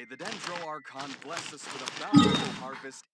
the Dendro Archon bless us with a bountiful harvest.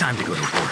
Time to go to work.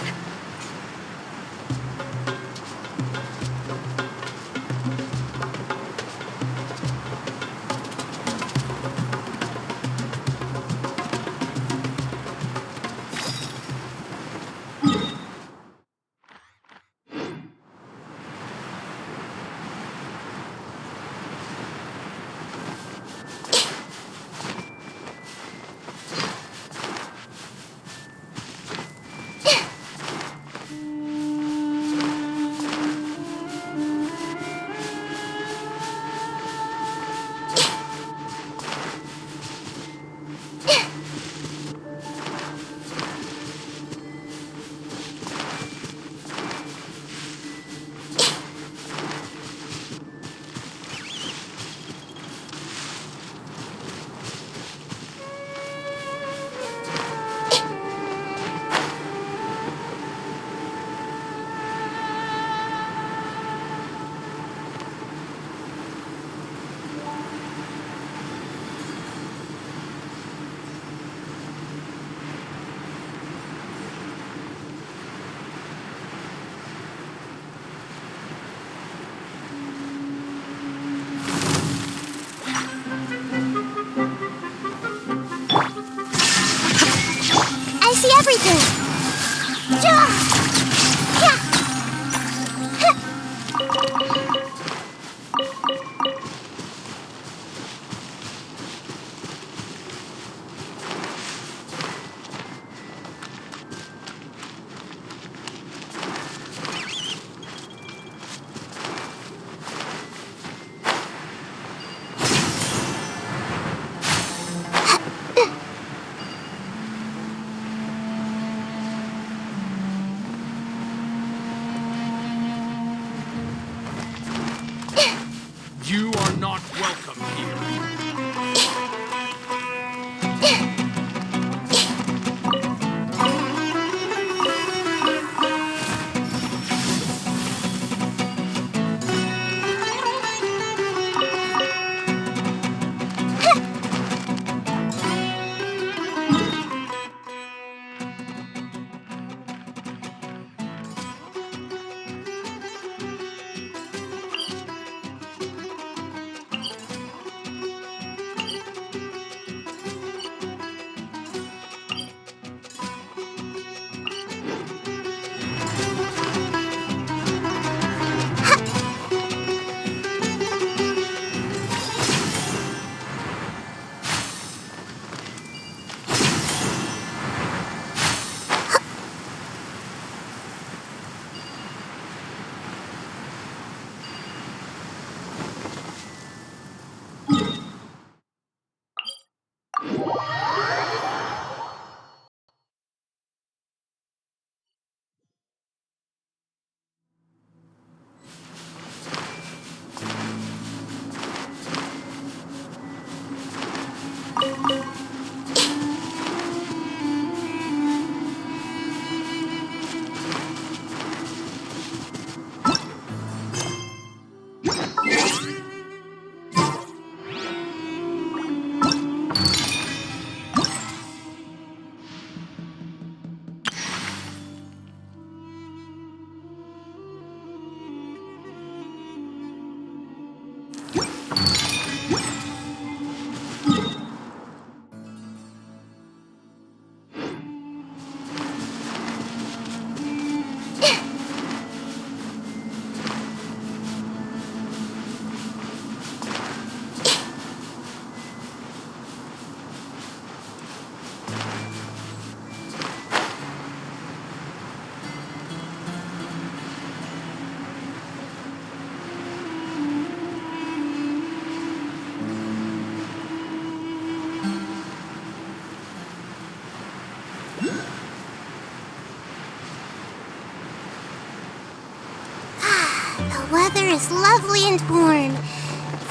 The weather is lovely and warm.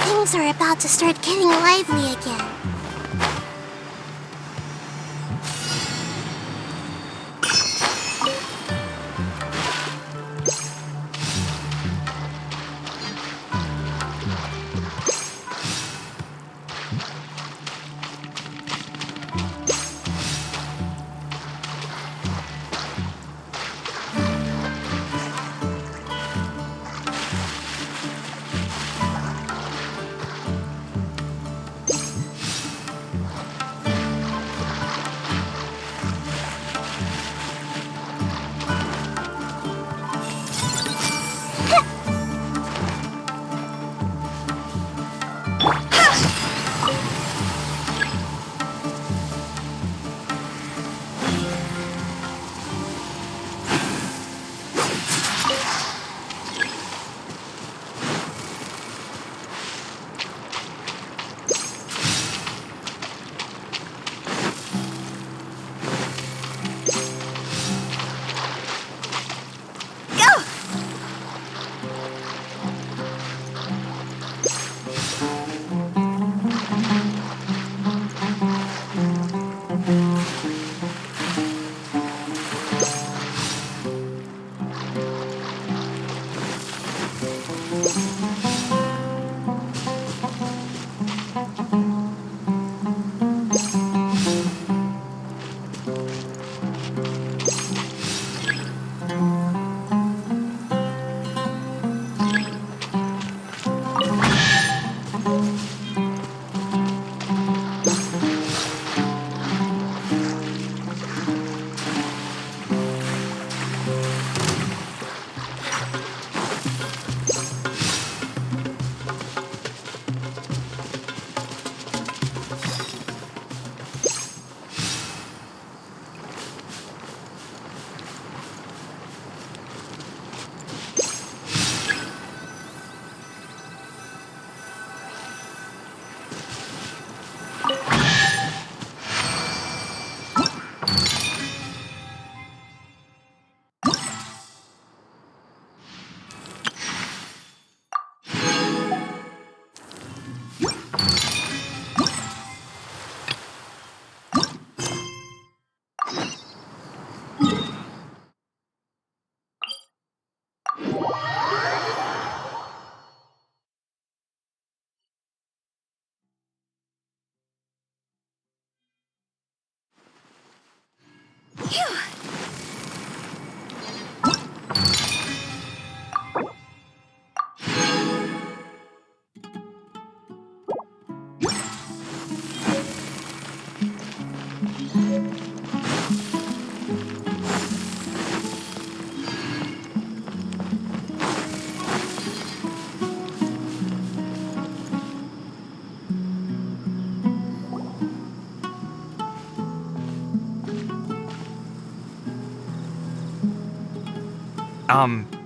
Things are about to start getting lively again.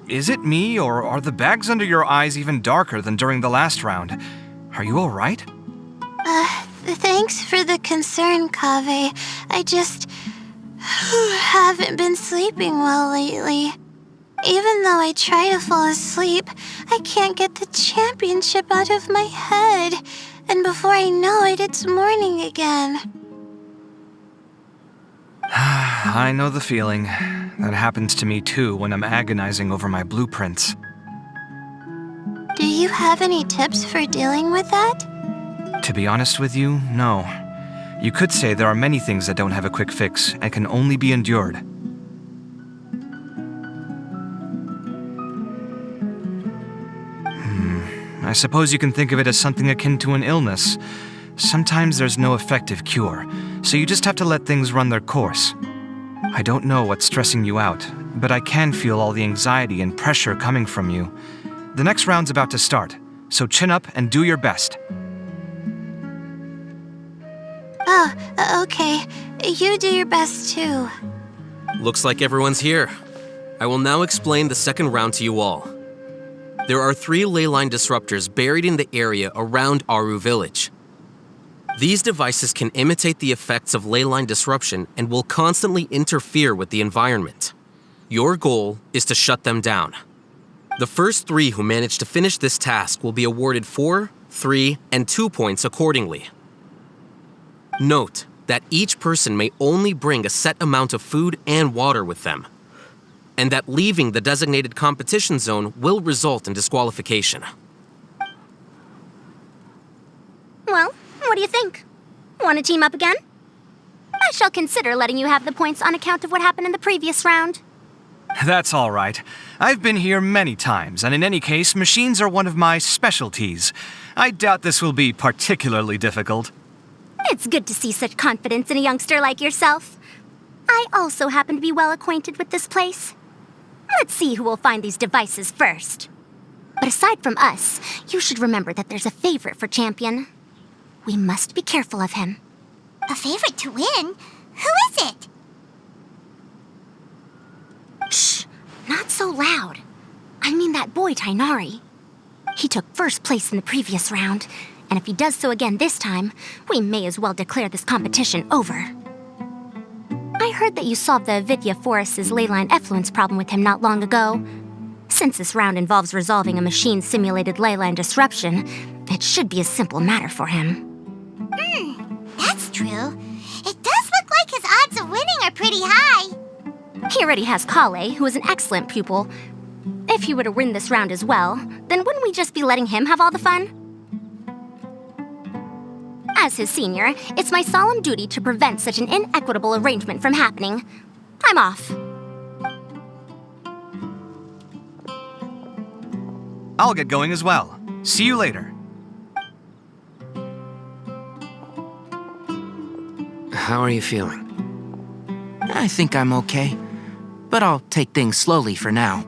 Is it me, or are the bags under your eyes even darker than during the last round? Are you alright? Thanks for the concern, Kaveh. I just haven't been sleeping well lately. Even though I try to fall asleep, I can't get the championship out of my head. And before I know it, it's morning again. I know the feeling. That happens to me too when I'm agonizing over my blueprints. Do you have any tips for dealing with that? To be honest with you, no. You could say there are many things that don't have a quick fix and can only be endured. I suppose you can think of it as something akin to an illness. Sometimes there's no effective cure, so you just have to let things run their course. I don't know what's stressing you out, but I can feel all the anxiety and pressure coming from you. The next round's about to start, so chin up and do your best. Oh, okay. You do your best too. Looks like everyone's here. I will now explain the second round to you all. There are 3 leyline disruptors buried in the area around Aru Village. These devices can imitate the effects of leyline disruption and will constantly interfere with the environment. Your goal is to shut them down. The first 3 who manage to finish this task will be awarded 4, 3, and 2 points accordingly. Note that each person may only bring a set amount of food and water with them, and that leaving the designated competition zone will result in disqualification. Well, what do you think? Want to team up again? I shall consider letting you have the points on account of what happened in the previous round. That's all right. I've been here many times, and in any case, machines are one of my specialties. I doubt this will be particularly difficult. It's good to see such confidence in a youngster like yourself. I also happen to be well acquainted with this place. Let's see who will find these devices first. But aside from us, you should remember that there's a favorite for Champion. We must be careful of him. A favorite to win? Who is it? Shh! Not so loud. I mean that boy, Tainari. He took first place in the previous round, and if he does so again this time, we may as well declare this competition over. I heard that you solved the Avidya Forest's leyline effluence problem with him not long ago. Since this round involves resolving a machine-simulated leyline disruption, it should be a simple matter for him. That's true. It does look like his odds of winning are pretty high. He already has Kale, who is an excellent pupil. If he were to win this round as well, then wouldn't we just be letting him have all the fun? As his senior, it's my solemn duty to prevent such an inequitable arrangement from happening. I'm off. I'll get going as well. See you later. How are you feeling? I think I'm okay, but I'll take things slowly for now.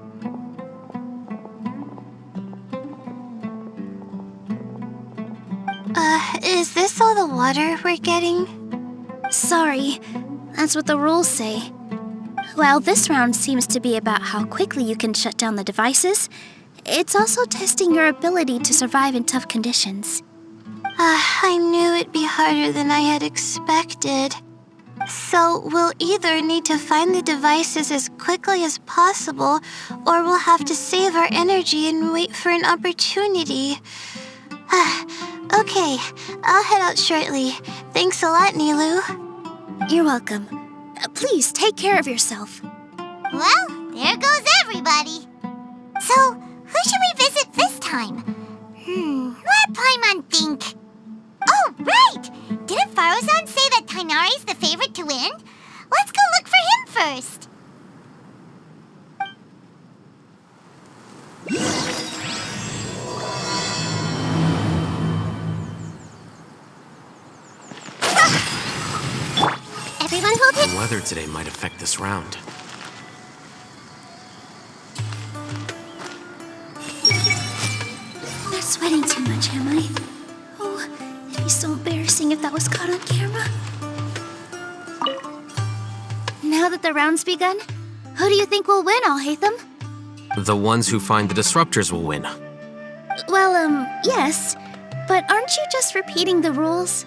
Is this all the water we're getting? Sorry, that's what the rules say. While this round seems to be about how quickly you can shut down the devices, it's also testing your ability to survive in tough conditions. I knew it'd be harder than I had expected. So we'll either need to find the devices as quickly as possible, or we'll have to save our energy and wait for an opportunity. Okay, I'll head out shortly. Thanks a lot, Nilu. You're welcome. Please take care of yourself. Well, there goes everybody. So, who should we visit this time? Let Paimon think. Oh, right! Didn't Farozan say that Tainari's the favorite to win? Let's go look for him first. Everyone hold it. The weather today might affect this round. I'm not sweating too much, am I? Oh, it'd be so embarrassing if that was caught on camera. Now that the round's begun, who do you think will win, Alhaitham? The ones who find the disruptors will win. Well, yes. But aren't you just repeating the rules?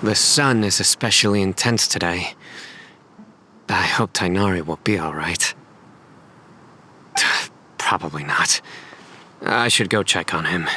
The sun is especially intense today. I hope Tainari will be alright. Probably not. I should go check on him.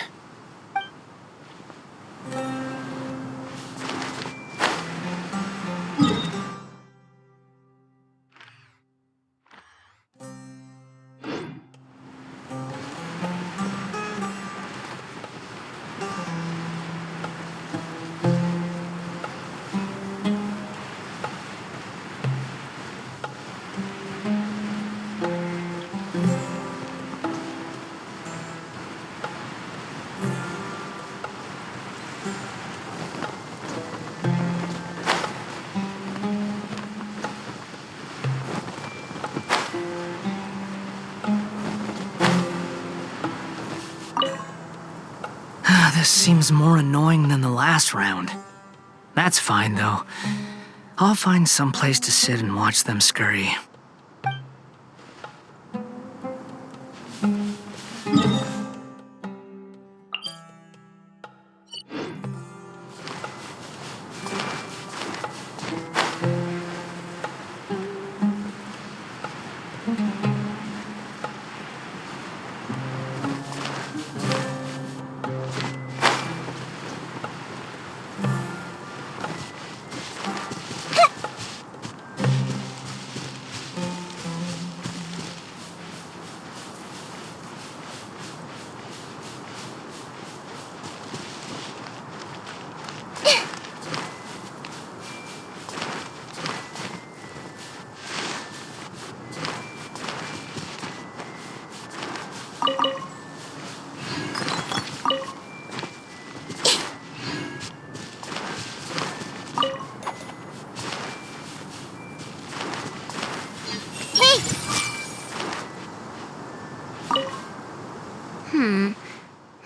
This seems more annoying than the last round. That's fine, though. I'll find some place to sit and watch them scurry.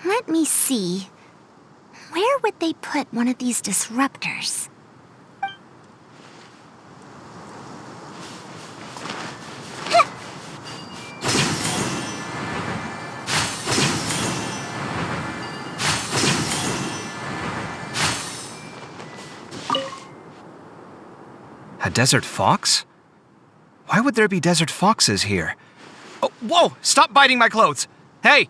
Let me see. Where would they put one of these disruptors? A desert fox? Why would there be desert foxes here? Oh, whoa! Stop biting my clothes! Hey!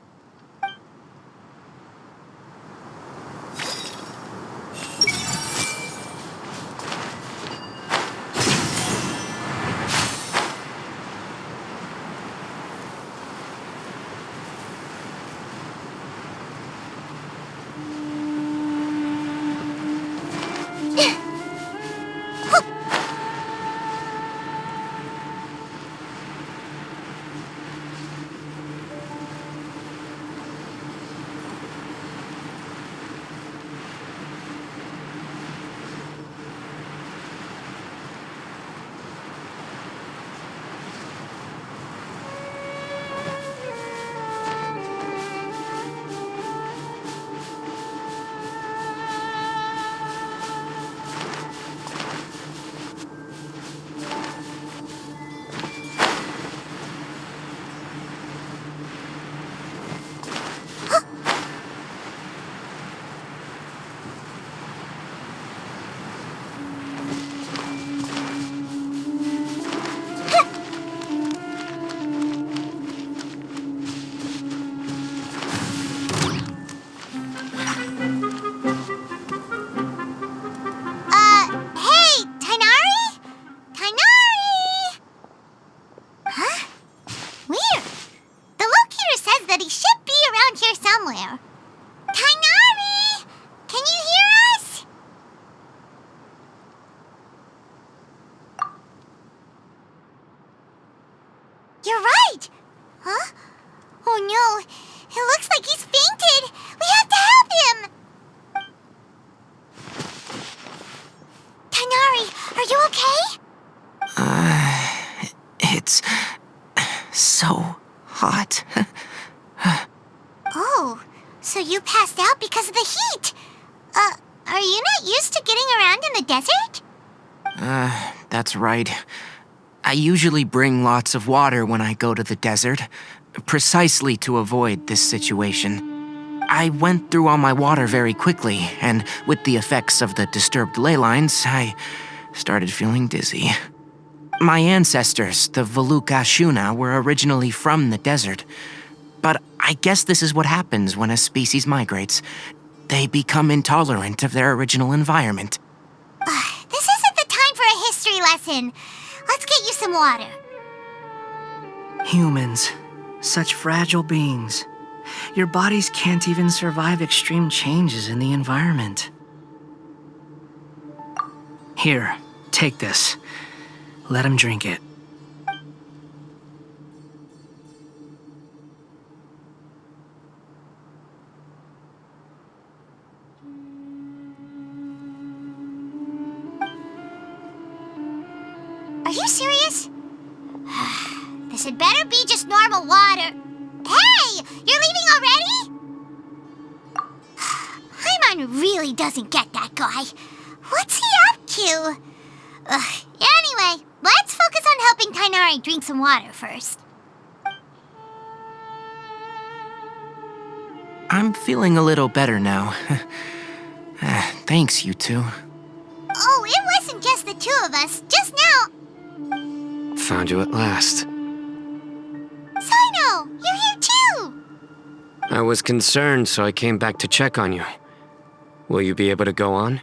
Hey, Tainari? Tainari! Huh? Weird. The locator says that he should be around here somewhere. Tainari! Can you hear us? You're right! Huh? Oh no, it looks like he's fainted! We have to help him! Tainari, are you okay? It's so hot. Oh, so you passed out because of the heat. Are you not used to getting around in the desert? That's right. I usually bring lots of water when I go to the desert, precisely to avoid this situation. I went through all my water very quickly, and with the effects of the disturbed ley lines, I started feeling dizzy. My ancestors, the Valuk Ashuna, were originally from the desert. But I guess this is what happens when a species migrates. They become intolerant of their original environment. This isn't the time for a history lesson. Let's get you some water. Humans, such fragile beings. Your bodies can't even survive extreme changes in the environment. Here, take this. Let him drink it. Are you serious? This had better be just normal water. Hey! You're leaving already? Paimon really doesn't get that guy. What's he up to? Anyway, let's focus on helping Tighnari drink some water first. I'm feeling a little better now. Thanks, you two. Oh, it wasn't just the two of us. Just now. Found you at last. Sino, you're here too! I was concerned, so I came back to check on you. Will you be able to go on?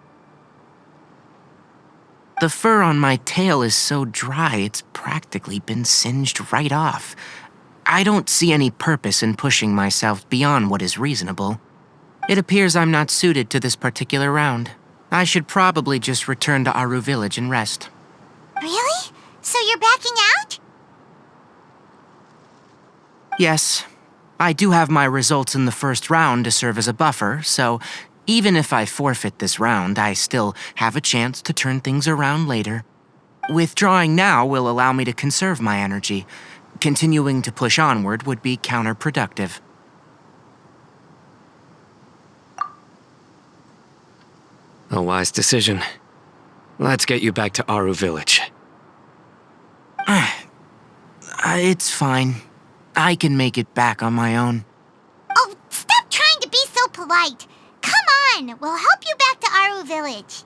The fur on my tail is so dry, it's practically been singed right off. I don't see any purpose in pushing myself beyond what is reasonable. It appears I'm not suited to this particular round. I should probably just return to Aru Village and rest. Really? So you're backing out? Yes. I do have my results in the first round to serve as a buffer, so even if I forfeit this round, I still have a chance to turn things around later. Withdrawing now will allow me to conserve my energy. Continuing to push onward would be counterproductive. A wise decision. Let's get you back to Aru Village. It's fine. I can make it back on my own. Oh, stop trying to be so polite. Come on, we'll help you back to Aru Village.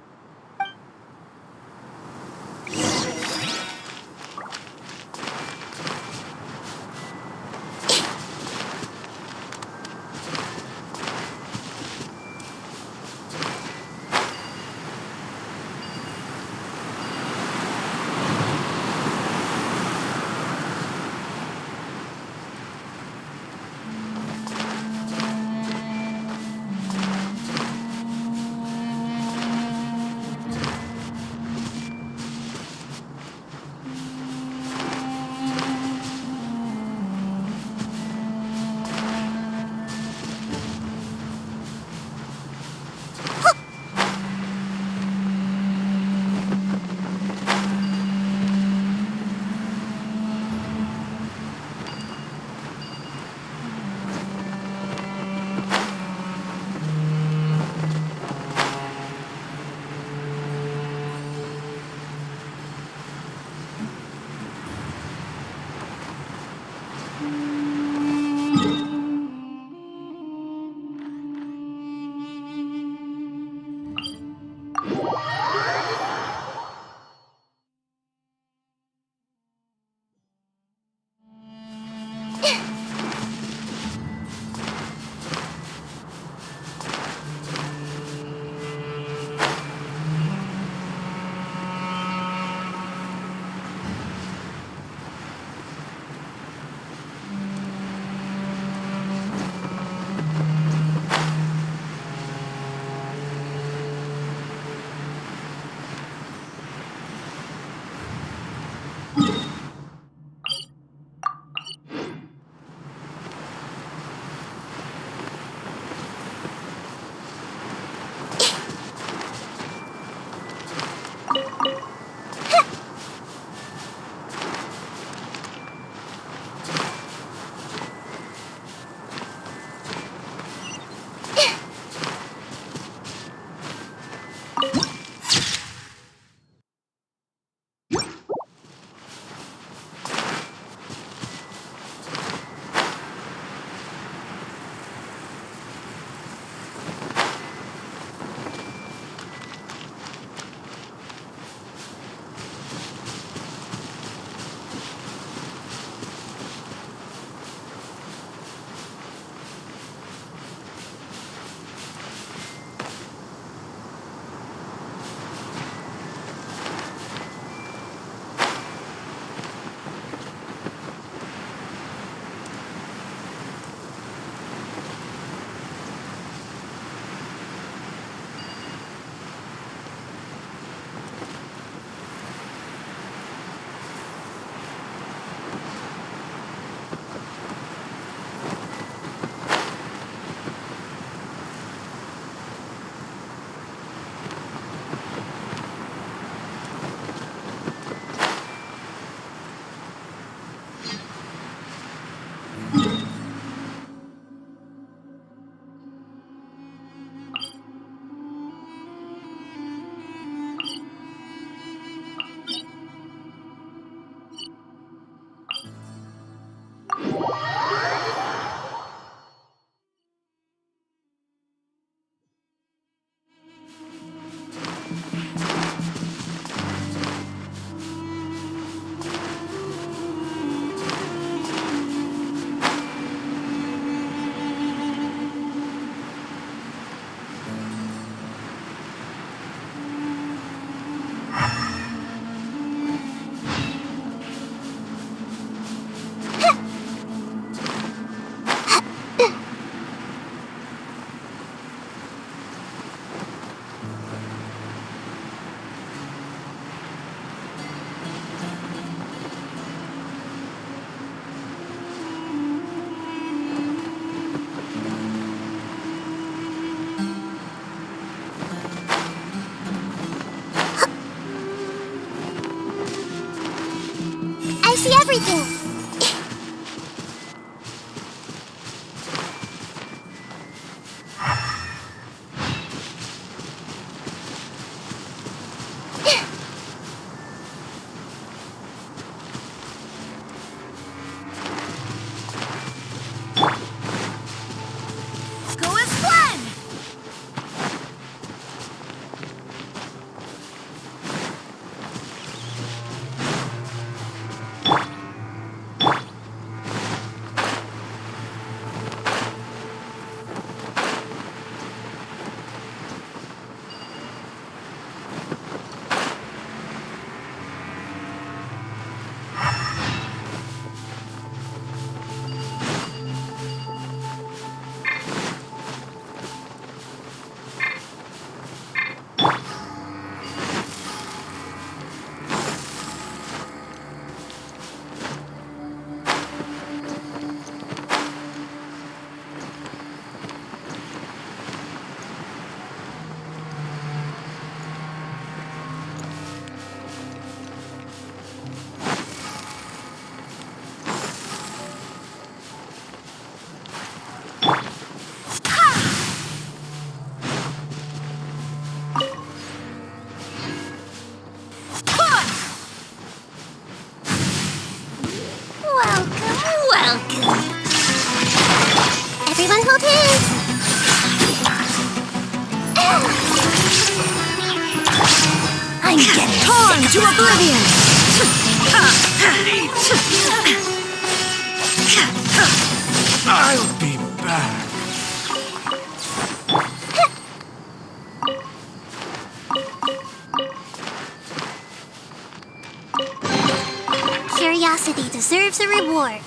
everything! Go as planned! Welcome! Everyone hold hands! I'm getting torn to oblivion! I'll be back. Curiosity deserves a reward.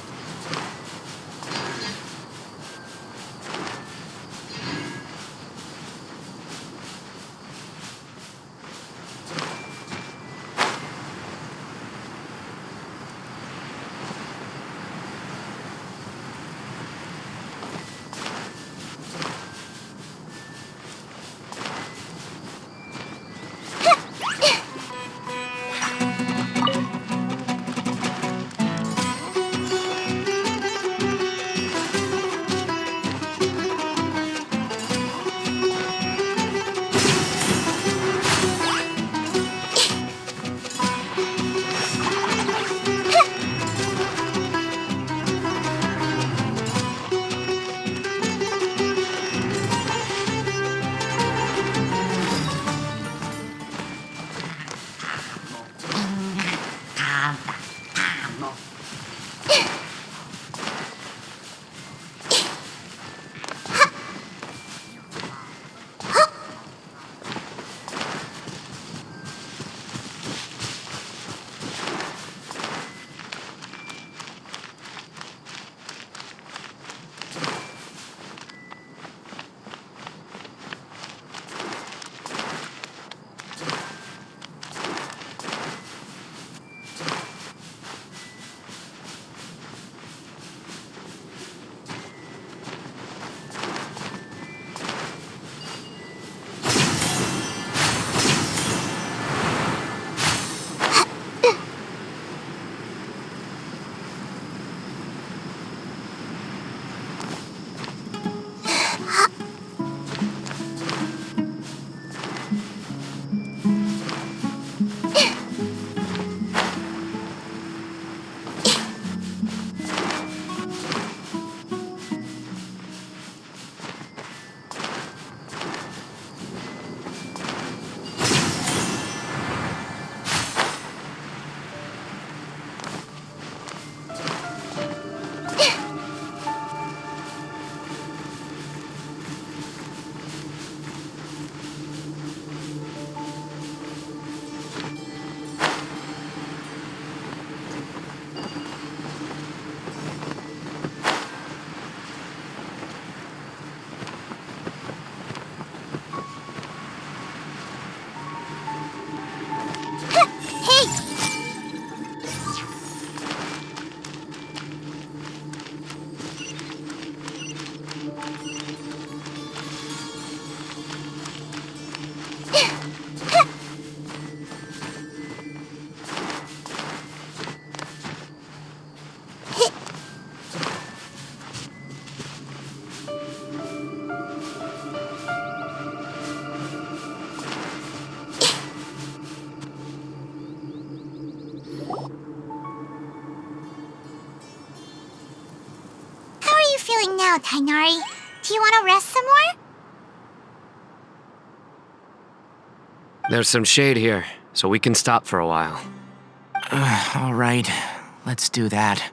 now, Tainari. Do you want to rest some more? There's some shade here, so we can stop for a while. All right, let's do that.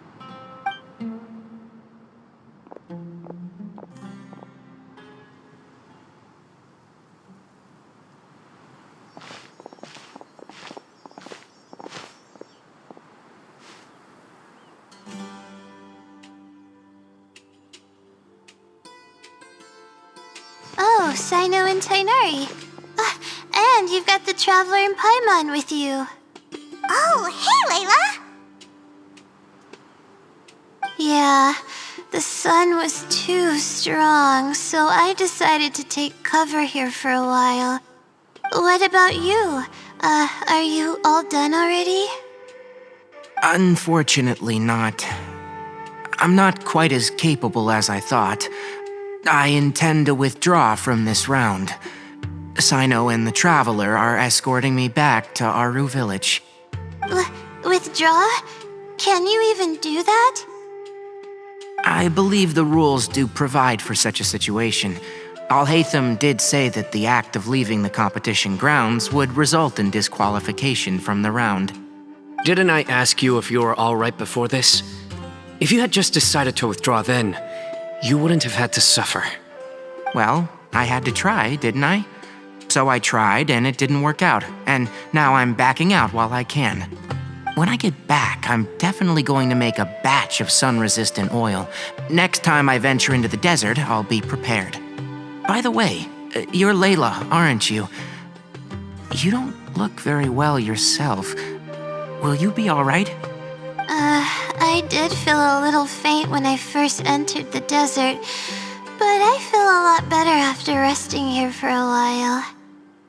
Oh, Sino and Tainari. And you've got the Traveler and Paimon with you. Oh, hey, Layla! Yeah, the sun was too strong, so I decided to take cover here for a while. What about you? Are you all done already? Unfortunately not. I'm not quite as capable as I thought. I intend to withdraw from this round. Sino and the Traveler are escorting me back to Aru Village. Withdraw? Can you even do that? I believe the rules do provide for such a situation. Alhaitham did say that the act of leaving the competition grounds would result in disqualification from the round. Didn't I ask you if you were all right before this? If you had just decided to withdraw then, you wouldn't have had to suffer. Well, I had to try, didn't I? So I tried, and it didn't work out, and now I'm backing out while I can. When I get back, I'm definitely going to make a batch of sun-resistant oil. Next time I venture into the desert, I'll be prepared. By the way, you're Layla, aren't you? You don't look very well yourself. Will you be all right? I did feel a little faint when I first entered the desert, but I feel a lot better after resting here for a while.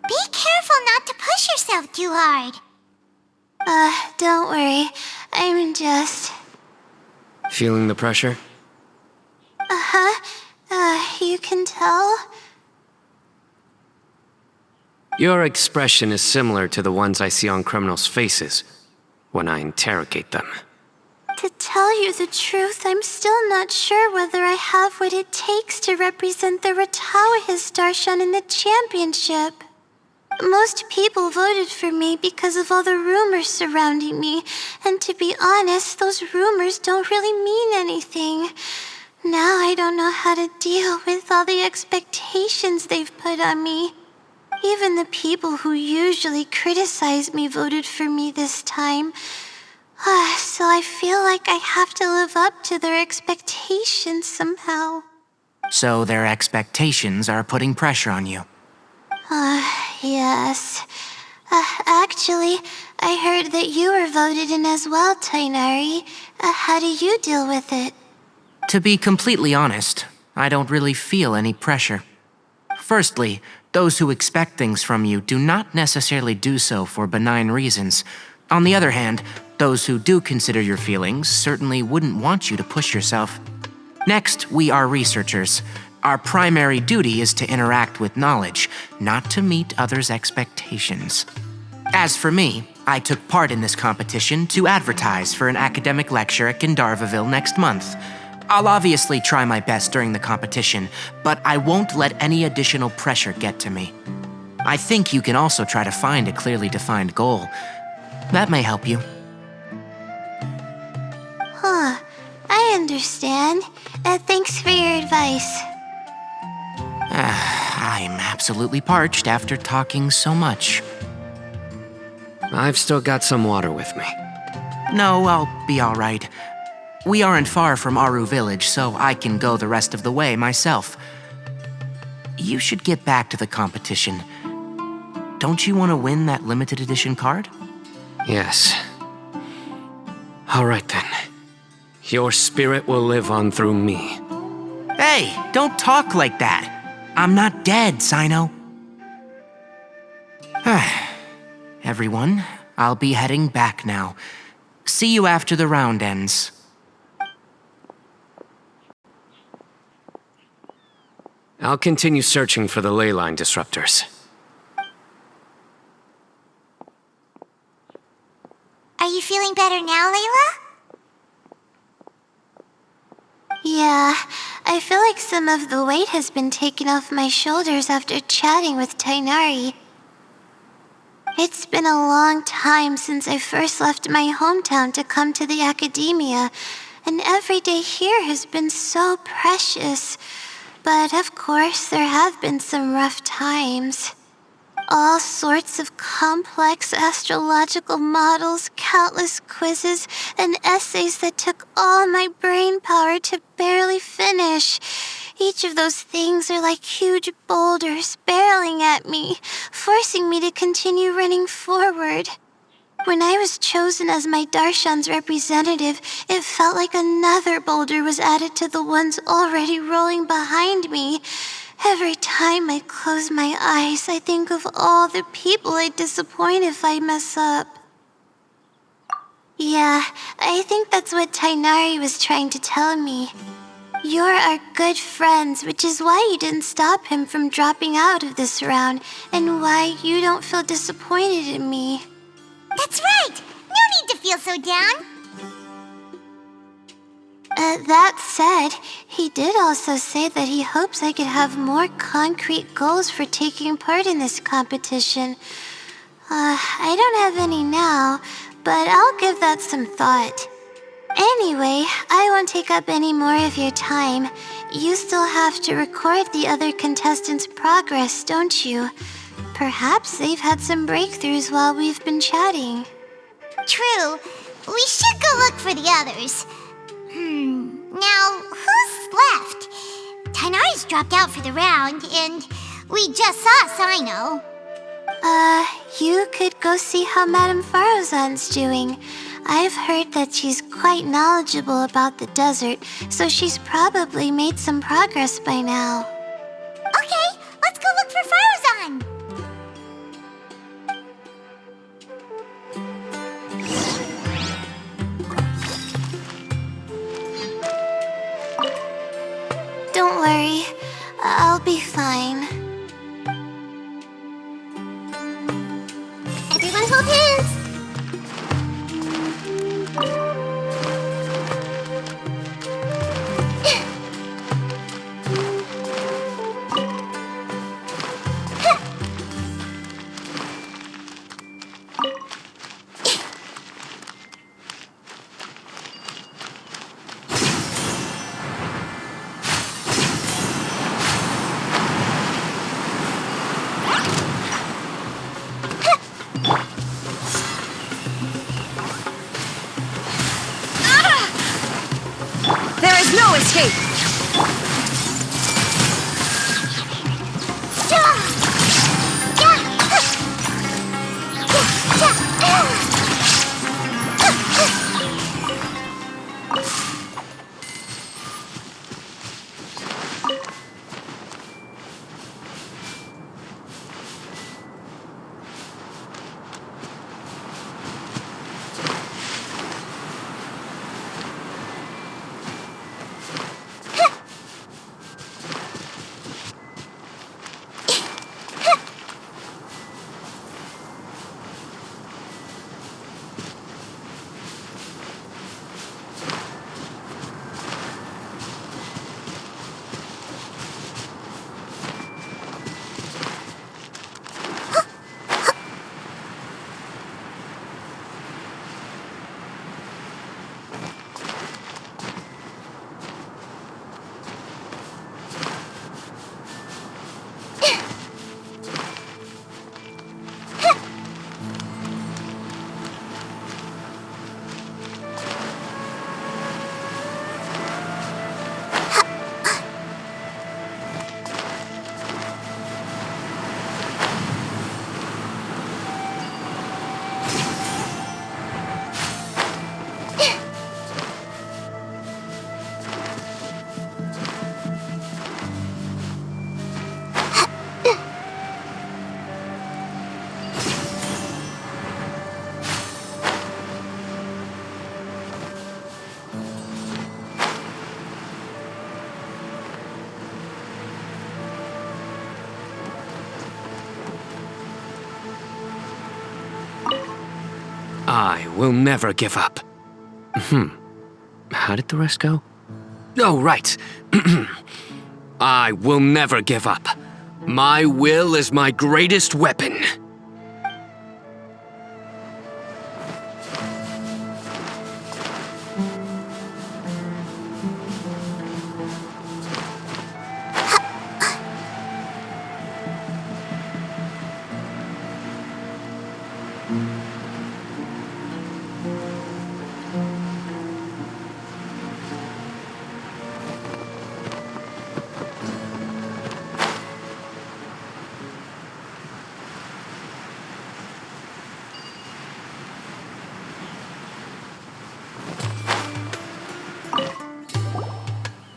Be careful not to push yourself too hard. Don't worry. I'm just... Feeling the pressure? You can tell? Your expression is similar to the ones I see on criminals' faces when I interrogate them. To tell you the truth, I'm still not sure whether I have what it takes to represent the Ratawa Darshan in the championship. Most people voted for me because of all the rumors surrounding me, and to be honest, those rumors don't really mean anything. Now I don't know how to deal with all the expectations they've put on me. Even the people who usually criticize me voted for me this time. So I feel like I have to live up to their expectations somehow. So their expectations are putting pressure on you. Yes. Actually, I heard that you were voted in as well, Tainari. How do you deal with it? To be completely honest, I don't really feel any pressure. Firstly, those who expect things from you do not necessarily do so for benign reasons. On the other hand, those who do consider your feelings certainly wouldn't want you to push yourself. Next, we are researchers. Our primary duty is to interact with knowledge, not to meet others' expectations. As for me, I took part in this competition to advertise for an academic lecture at Gandharvaville next month. I'll obviously try my best during the competition, but I won't let any additional pressure get to me. I think you can also try to find a clearly defined goal. That may help you. I understand. Thanks for your advice. I'm absolutely parched after talking so much. I've still got some water with me. No, I'll be all right. We aren't far from Aru Village, so I can go the rest of the way myself. You should get back to the competition. Don't you want to win that limited edition card? Yes. All right then. Your spirit will live on through me. Hey, don't talk like that. I'm not dead, Sino. Everyone, I'll be heading back now. See you after the round ends. I'll continue searching for the ley line disruptors. Are you feeling better now, Layla? Yeah, I feel like some of the weight has been taken off my shoulders after chatting with Tainari. It's been a long time since I first left my hometown to come to the academia, and every day here has been so precious. But of course, there have been some rough times. All sorts of complex astrological models, countless quizzes, and essays that took all my brain power to barely finish. Each of those things are like huge boulders barreling at me, forcing me to continue running forward. When I was chosen as my Darshan's representative, it felt like another boulder was added to the ones already rolling behind me. Every time I close my eyes, I think of all the people I'd disappoint if I mess up. Yeah, I think that's what Tainari was trying to tell me. You're our good friends, which is why you didn't stop him from dropping out of this round, and why you don't feel disappointed in me. That's right! No need to feel so down! That said, he did also say that he hopes I could have more concrete goals for taking part in this competition. I don't have any now, but I'll give that some thought. Anyway, I won't take up any more of your time. You still have to record the other contestants' progress, don't you? Perhaps they've had some breakthroughs while we've been chatting. True. We should go look for the others. Now, who's left? Tainari's dropped out for the round, and we just saw Sino. You could go see how Madame Farozan's doing. I've heard that she's quite knowledgeable about the desert, so she's probably made some progress by now. Okay, let's go look for Farozan! Don't worry, I'll be fine. Everyone hold hands! There is no escape! I will never give up. How did the rest go? Oh, right. I will never give up. My will is my greatest weapon.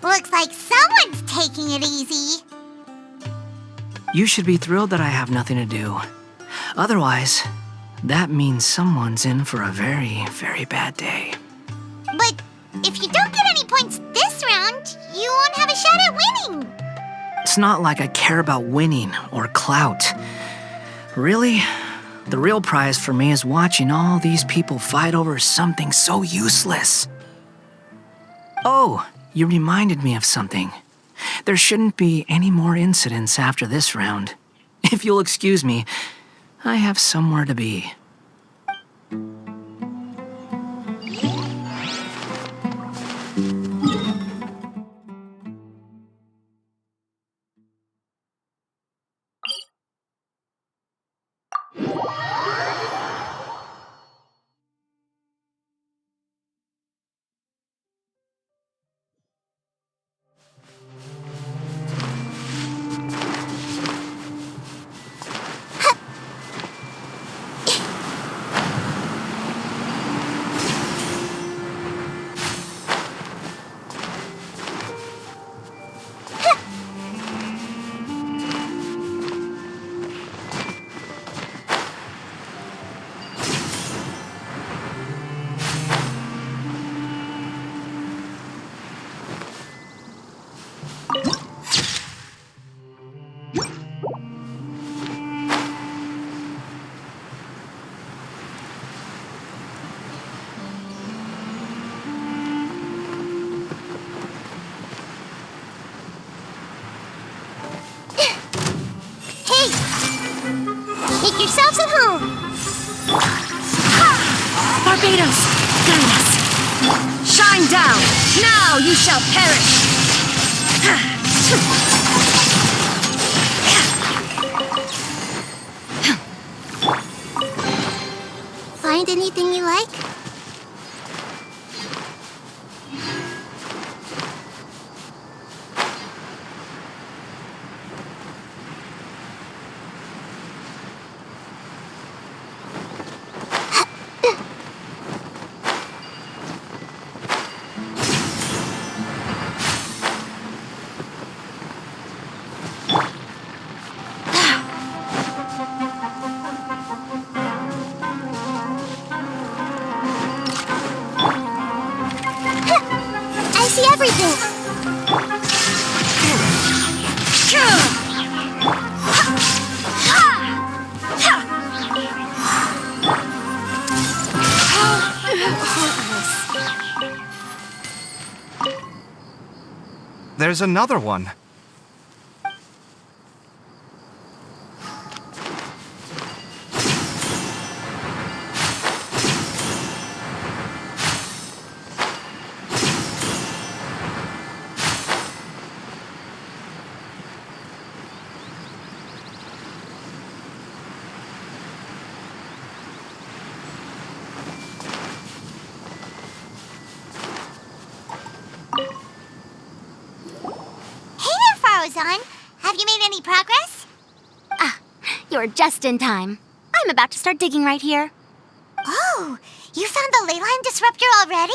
Looks like someone's taking it easy. You should be thrilled that I have nothing to do. Otherwise, that means someone's in for a very, very bad day. But if you don't get any points this round, you won't have a shot at winning. It's not like I care about winning or clout. Really, the real prize for me is watching all these people fight over something so useless. Oh, you reminded me of something. There shouldn't be any more incidents after this round. If you'll excuse me, I have somewhere to be. Make yourselves at home. Providence, guide us. Shine down. Now you shall perish. Find anything you like? I see everything. There's another one. Have you made any progress? Ah, you're just in time. I'm about to start digging right here. Oh, you found the ley line disruptor already?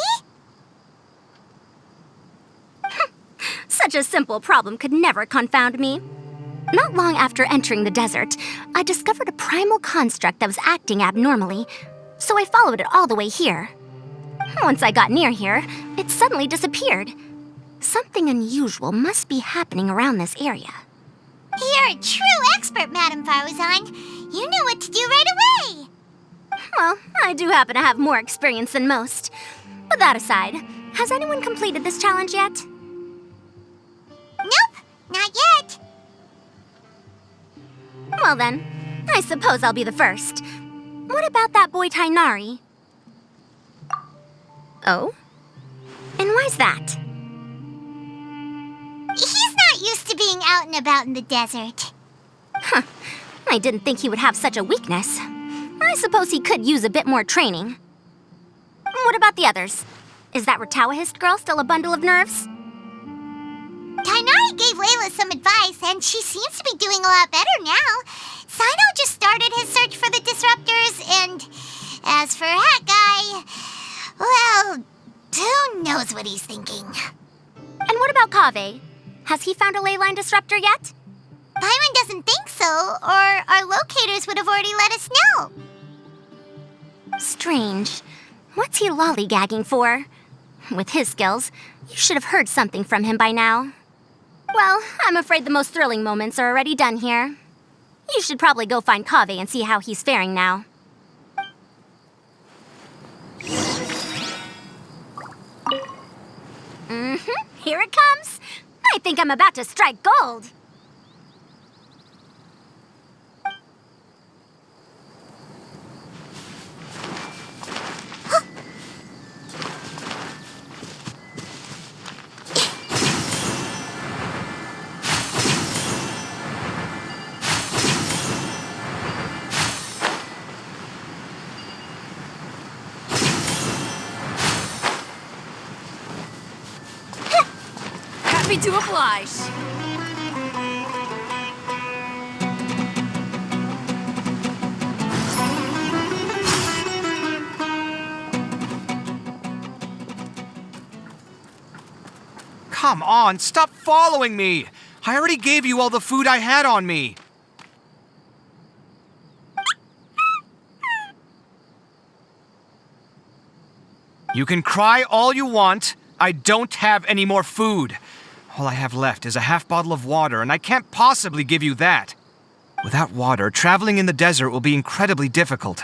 Such a simple problem could never confound me. Not long after entering the desert, I discovered a primal construct that was acting abnormally, so I followed it all the way here. Once I got near here, it suddenly disappeared. Something unusual must be happening around this area. You're a true expert, Madame Faruzan. You knew what to do right away. Well, I do happen to have more experience than most. But that aside, has anyone completed this challenge yet? Well then, I suppose I'll be the first. What about that boy Tainari? Oh? And why's that? He's not used to being out and about in the desert. Huh. I didn't think he would have such a weakness. I suppose he could use a bit more training. What about the others? Is that Ratawahist girl still a bundle of nerves? Tainari gave Layla some advice, and she seems to be doing a lot better now. Sino just started his search for the disruptors, and as for that guy, well, who knows what he's thinking. And what about Kaveh? Has he found a ley line disruptor yet? Paimon doesn't think so, or our locators would have already let us know. Strange. What's he lollygagging for? With his skills, you should have heard something from him by now. Well, I'm afraid the most thrilling moments are already done here. You should probably go find Kaveh and see how he's faring now. Here it comes. I think I'm about to strike gold. Happy to oblige. Come on, stop following me! I already gave you all the food I had on me. You can cry all you want. I don't have any more food. All I have left is a half bottle of water, and I can't possibly give you that. Without water, traveling in the desert will be incredibly difficult,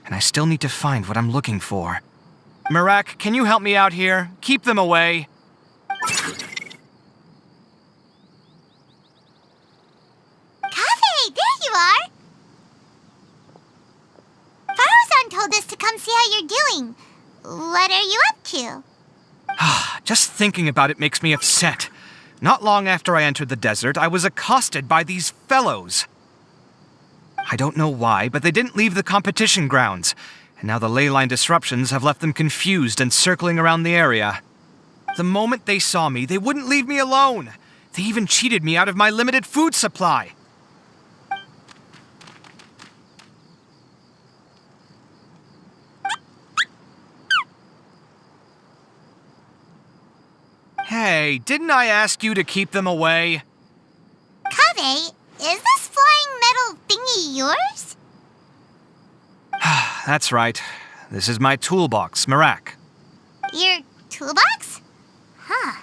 and I still need to find what I'm looking for. Mirak, can you help me out here? Keep them away. Kaveh, there you are! Farozan told us to come see how you're doing. What are you up to? Just thinking about it makes me upset. Not long after I entered the desert, I was accosted by these fellows. I don't know why, but they didn't leave the competition grounds, and now the ley line disruptions have left them confused and circling around the area. The moment they saw me, they wouldn't leave me alone. They even cheated me out of my limited food supply. Hey, didn't I ask you to keep them away? Kaveh, is this flying metal thingy yours? That's right. This is my toolbox, Mirak. Your toolbox? Huh.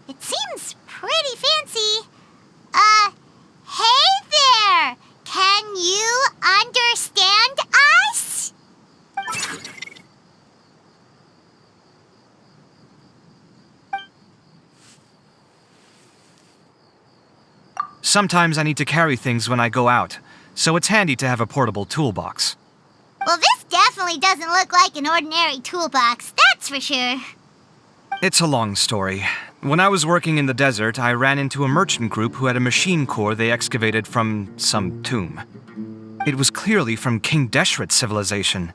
It seems pretty fancy. Hey there! Can you understand us? Sometimes I need to carry things when I go out, so it's handy to have a portable toolbox. Well, this definitely doesn't look like an ordinary toolbox, that's for sure. It's a long story. When I was working in the desert, I ran into a merchant group who had a machine core they excavated from some tomb. It was clearly from King Deshret's civilization.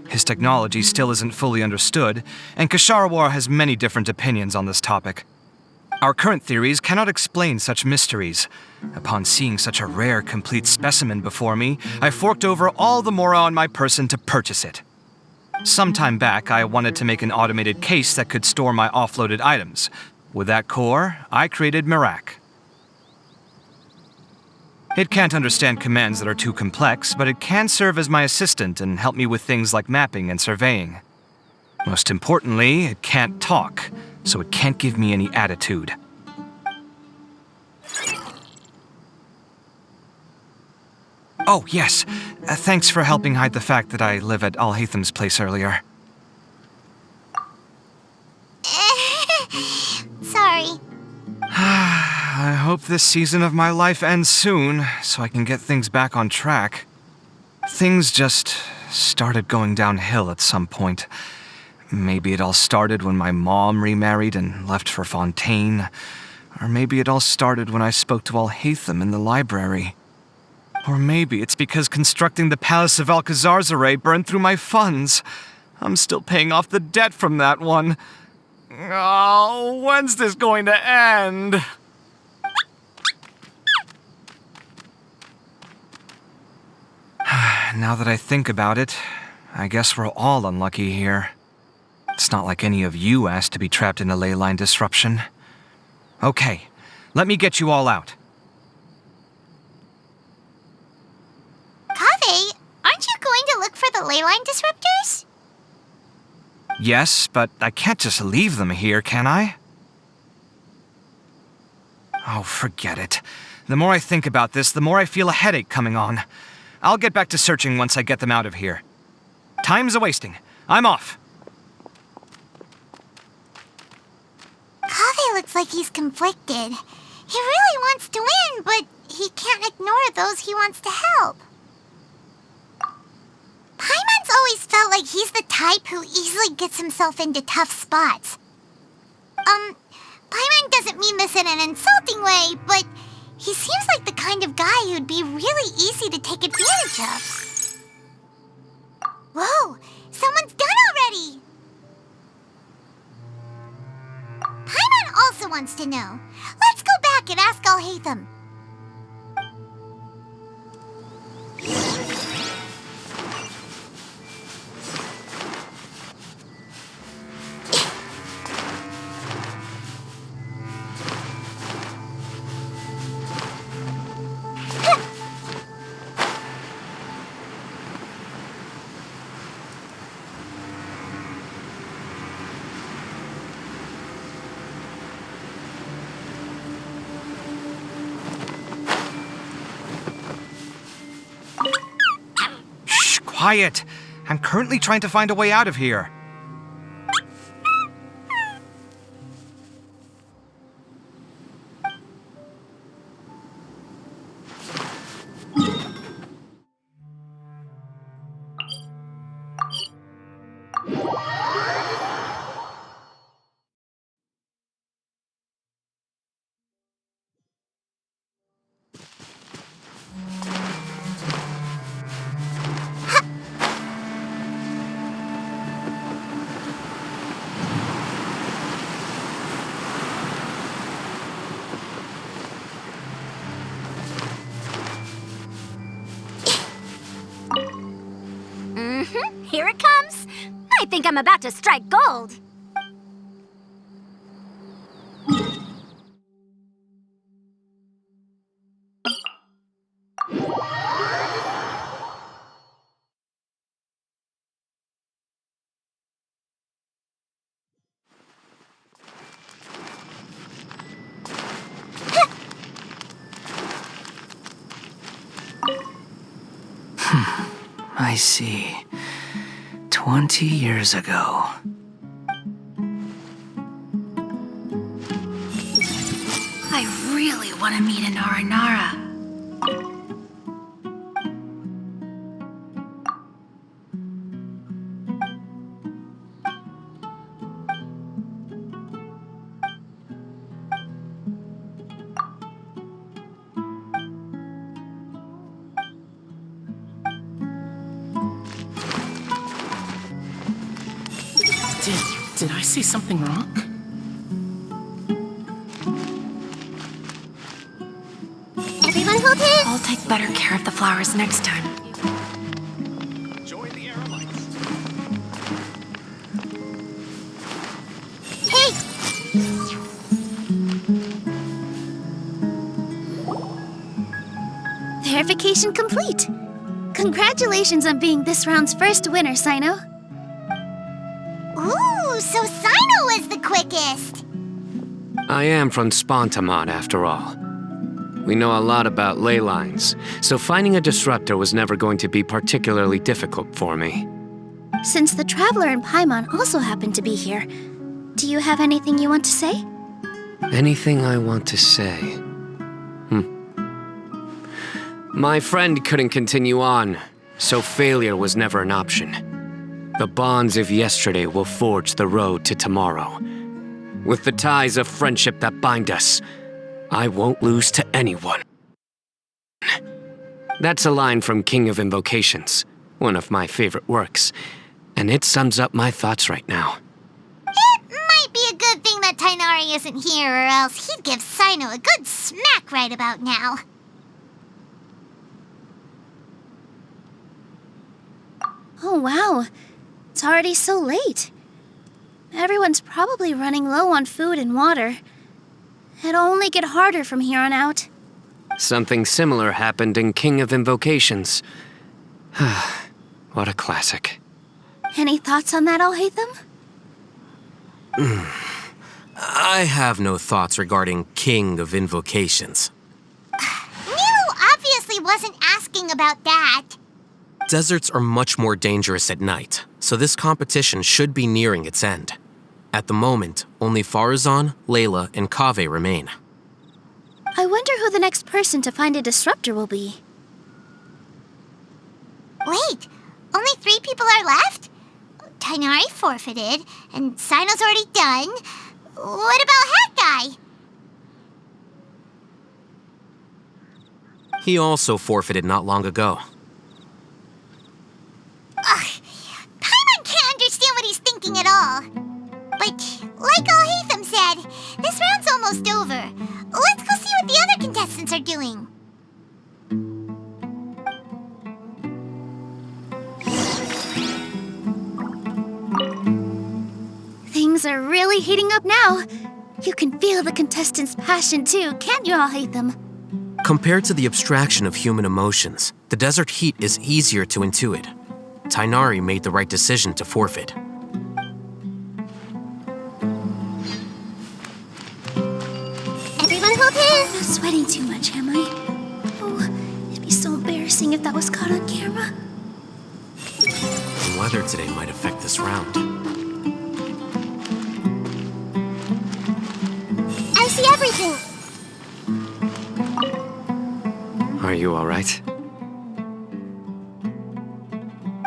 His technology still isn't fully understood, and Kasharawar has many different opinions on this topic. Our current theories cannot explain such mysteries. Upon seeing such a rare, complete specimen before me, I forked over all the mora on my person to purchase it. Some time back, I wanted to make an automated case that could store my offloaded items. With that core, I created Mirak. It can't understand commands that are too complex, but it can serve as my assistant and help me with things like mapping and surveying. Most importantly, it can't talk, so it can't give me any attitude. Oh, yes. Thanks for helping hide the fact that I live at Al-Haytham's place earlier. Sorry. I hope this season of my life ends soon, so I can get things back on track. Things just started going downhill at some point. Maybe it all started when my mom remarried and left for Fontaine. Or maybe it all started when I spoke to Alhaitham in the library. Or maybe it's because constructing the Palace of Alcazarzaray burned through my funds. I'm still paying off the debt from that one. Oh, when's this going to end? Now that I think about it, I guess we're all unlucky here. It's not like any of you asked to be trapped in a ley line disruption. Okay, let me get you all out. Kaveh, aren't you going to look for the ley line disruptors? Yes, but I can't just leave them here, can I? Oh, forget it. The more I think about this, the more I feel a headache coming on. I'll get back to searching once I get them out of here. Time's a-wasting. I'm off. Kaveh looks like he's conflicted. He really wants to win, but he can't ignore those he wants to help. Paimon's always felt like he's the type who easily gets himself into tough spots. Paimon doesn't mean this in an insulting way, but he seems like the kind of guy who'd be really easy to take advantage of. Whoa! Someone's done already! Paimon also wants to know. Let's go back and ask Alhaitham. Quiet! I'm currently trying to find a way out of here. Here it comes. I think I'm about to strike gold. I see. 20 years ago. I really want to meet an Aranara. Did I see something wrong? Everyone hold hands. I'll take better care of the flowers next time. Join the aerolites. Hey! Verification complete. Congratulations on being this round's first winner, Sino. Ooh, so Sino was the quickest. I am from Spontamod, after all. We know a lot about ley lines, so finding a disruptor was never going to be particularly difficult for me. Since the Traveler and Paimon also happen to be here, do you have anything you want to say? Anything I want to say? My friend couldn't continue on, so failure was never an option. The bonds of yesterday will forge the road to tomorrow. With the ties of friendship that bind us, I won't lose to anyone. That's a line from King of Invocations, one of my favorite works, and it sums up my thoughts right now. It might be a good thing that Tainari isn't here, or else he'd give Sino a good smack right about now. Oh, wow. It's already so late. Everyone's probably running low on food and water. It'll only get harder from here on out. Something similar happened in King of Invocations. What a classic. Any thoughts on that, Alhaitham? I have no thoughts regarding King of Invocations. Milu obviously wasn't asking about that. Deserts are much more dangerous at night, so this competition should be nearing its end. At the moment, only Farazan, Layla, and Kaveh remain. I wonder who the next person to find a disruptor will be. Wait, only 3 people are left? Tainari forfeited, and Sino's already done. What about Hat Guy? He also forfeited not long ago. Ugh, Paimon can't understand what he's thinking at all. But, like Alhaitham said, this round's almost over. Let's go see what the other contestants are doing. Things are really heating up now. You can feel the contestants' passion too, can't you, Alhaitham? Compared to the abstraction of human emotions, the desert heat is easier to intuit. Tainari made the right decision to forfeit. Everyone hold I'm not sweating too much, am I? Oh, it'd be so embarrassing if that was caught on camera. The weather today might affect this round. I see everything. Are you all right?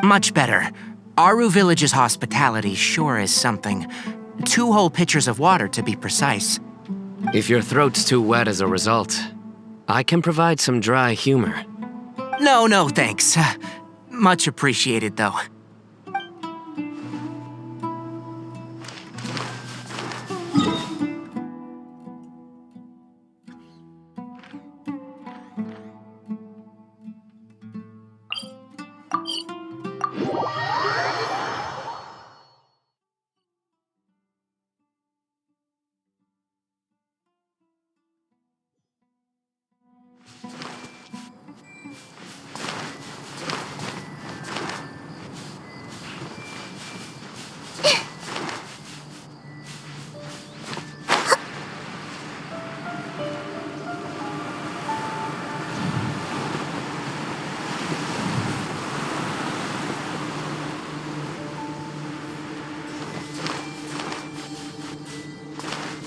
Much better. Aru Village's hospitality sure is something. 2 whole pitchers of water, to be precise. If your throat's too wet as a result, I can provide some dry humor. No, thanks. Much appreciated, though.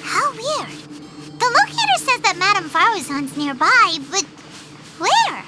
How weird. The locator says that Madame Farazan's nearby, but where?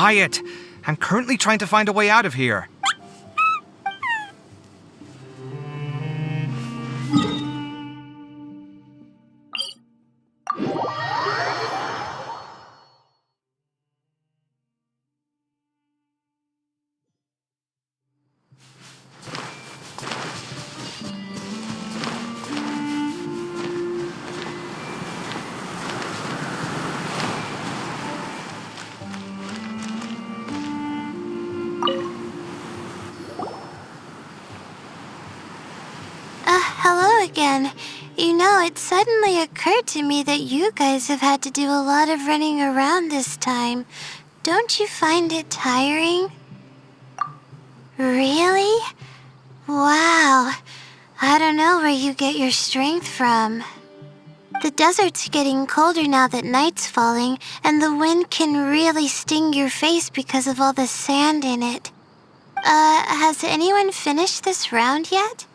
quiet. I'm currently trying to find a way out of here. Hello again. You know, it suddenly occurred to me that you guys have had to do a lot of running around this time. Don't you find it tiring? Really? Wow. I don't know where you get your strength from. The desert's getting colder now that night's falling, and the wind can really sting your face because of all the sand in it. Has anyone finished this round yet?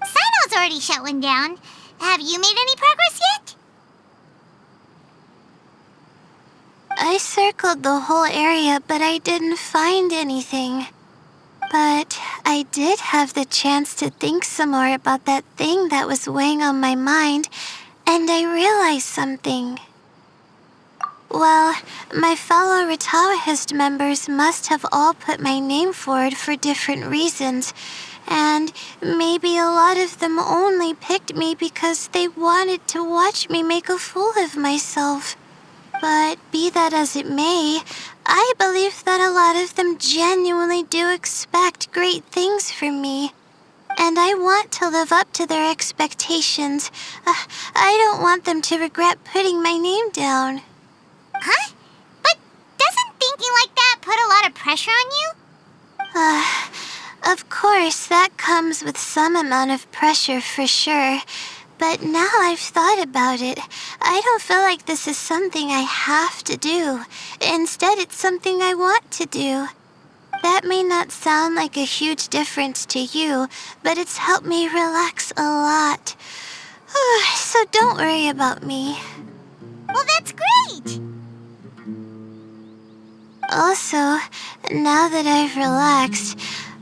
Sino's already shut one down. Have you made any progress yet? I circled the whole area, but I didn't find anything. But I did have the chance to think some more about that thing that was weighing on my mind, and I realized something. Well, my fellow Ritawahist members must have all put my name forward for different reasons, and maybe a lot of them only picked me because they wanted to watch me make a fool of myself. But be that as it may, I believe that a lot of them genuinely do expect great things from me. And I want to live up to their expectations. I don't want them to regret putting my name down. Huh? But doesn't thinking like that put a lot of pressure on you? Of course, that comes with some amount of pressure for sure. But now I've thought about it, I don't feel like this is something I have to do. Instead, it's something I want to do. That may not sound like a huge difference to you, but it's helped me relax a lot. So don't worry about me. Well, that's great! Also, now that I've relaxed,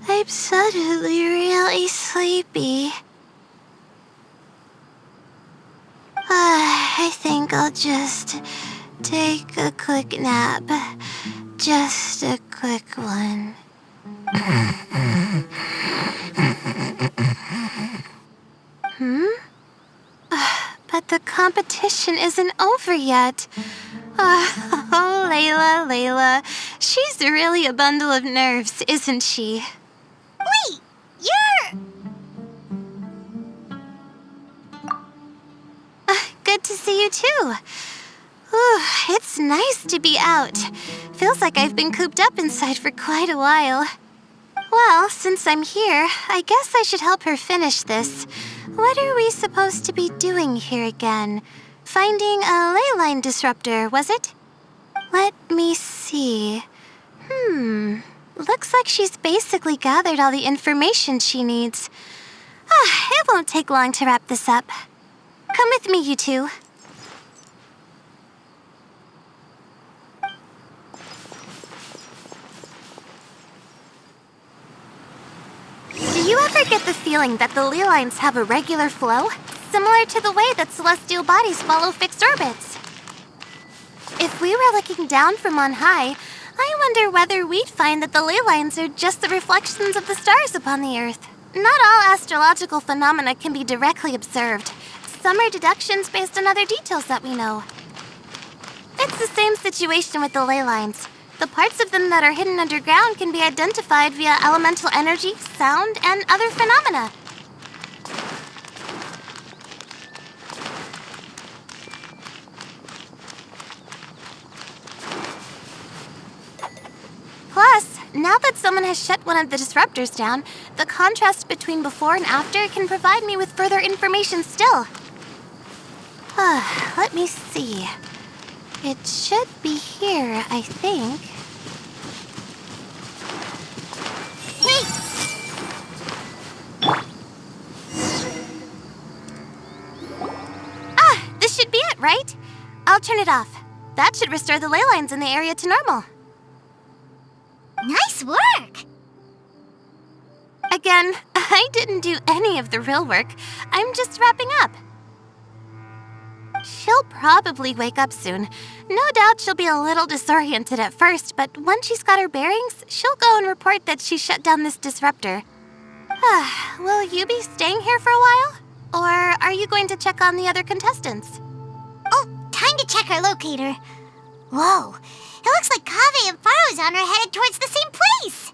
I'm suddenly really sleepy. I think I'll just take a quick nap. Just a quick one. But the competition isn't over yet. Oh, Layla. She's really a bundle of nerves, isn't she? Wait, you're... Good to see you too. It's nice to be out. Feels like I've been cooped up inside for quite a while. Well, since I'm here, I guess I should help her finish this. What are we supposed to be doing here again? Finding a ley line disruptor, was it? Let me see. Looks like she's basically gathered all the information she needs. It won't take long to wrap this up. Come with me, you two. Do you ever get the feeling that the ley lines have a regular flow? Similar to the way that celestial bodies follow fixed orbits. If we were looking down from on high, I wonder whether we'd find that the ley lines are just the reflections of the stars upon the Earth. Not all astrological phenomena can be directly observed. Some are deductions based on other details that we know. It's the same situation with the ley lines. The parts of them that are hidden underground can be identified via elemental energy, sound, and other phenomena. Plus, now that someone has shut one of the disruptors down, the contrast between before and after can provide me with further information still. Let me see. It should be here, I think. Hey! This should be it, right? I'll turn it off. That should restore the ley lines in the area to normal. Nice work! Again, I didn't do any of the real work. I'm just wrapping up. She'll probably wake up soon. No doubt she'll be a little disoriented at first, but once she's got her bearings, she'll go and report that she shut down this disruptor. Will you be staying here for a while? Or are you going to check on the other contestants? Oh, time to check our locator. Whoa, it looks like Kaveh and Farozan are headed towards the same place.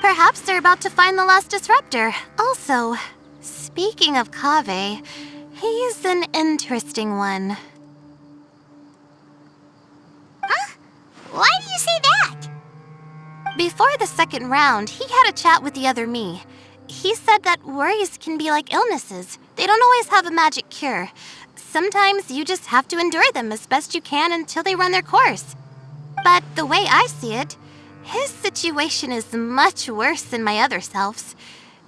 Perhaps they're about to find the last disruptor. Also, speaking of Kaveh, he's an interesting one. Huh? Why do you say that? Before the second round, he had a chat with the other me. He said that worries can be like illnesses. They don't always have a magic cure. Sometimes you just have to endure them as best you can until they run their course. But the way I see it, his situation is much worse than my other self's.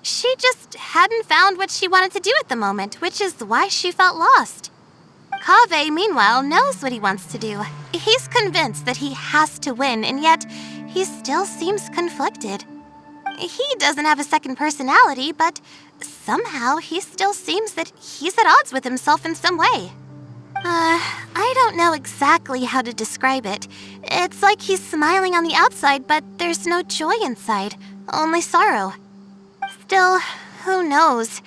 She just hadn't found what she wanted to do at the moment, which is why she felt lost. Kaveh, meanwhile, knows what he wants to do. He's convinced that he has to win, and yet he still seems conflicted. He doesn't have a second personality, but somehow he still seems that he's at odds with himself in some way. I don't know exactly how to describe it. It's like he's smiling on the outside, but there's no joy inside, only sorrow. Still, who knows?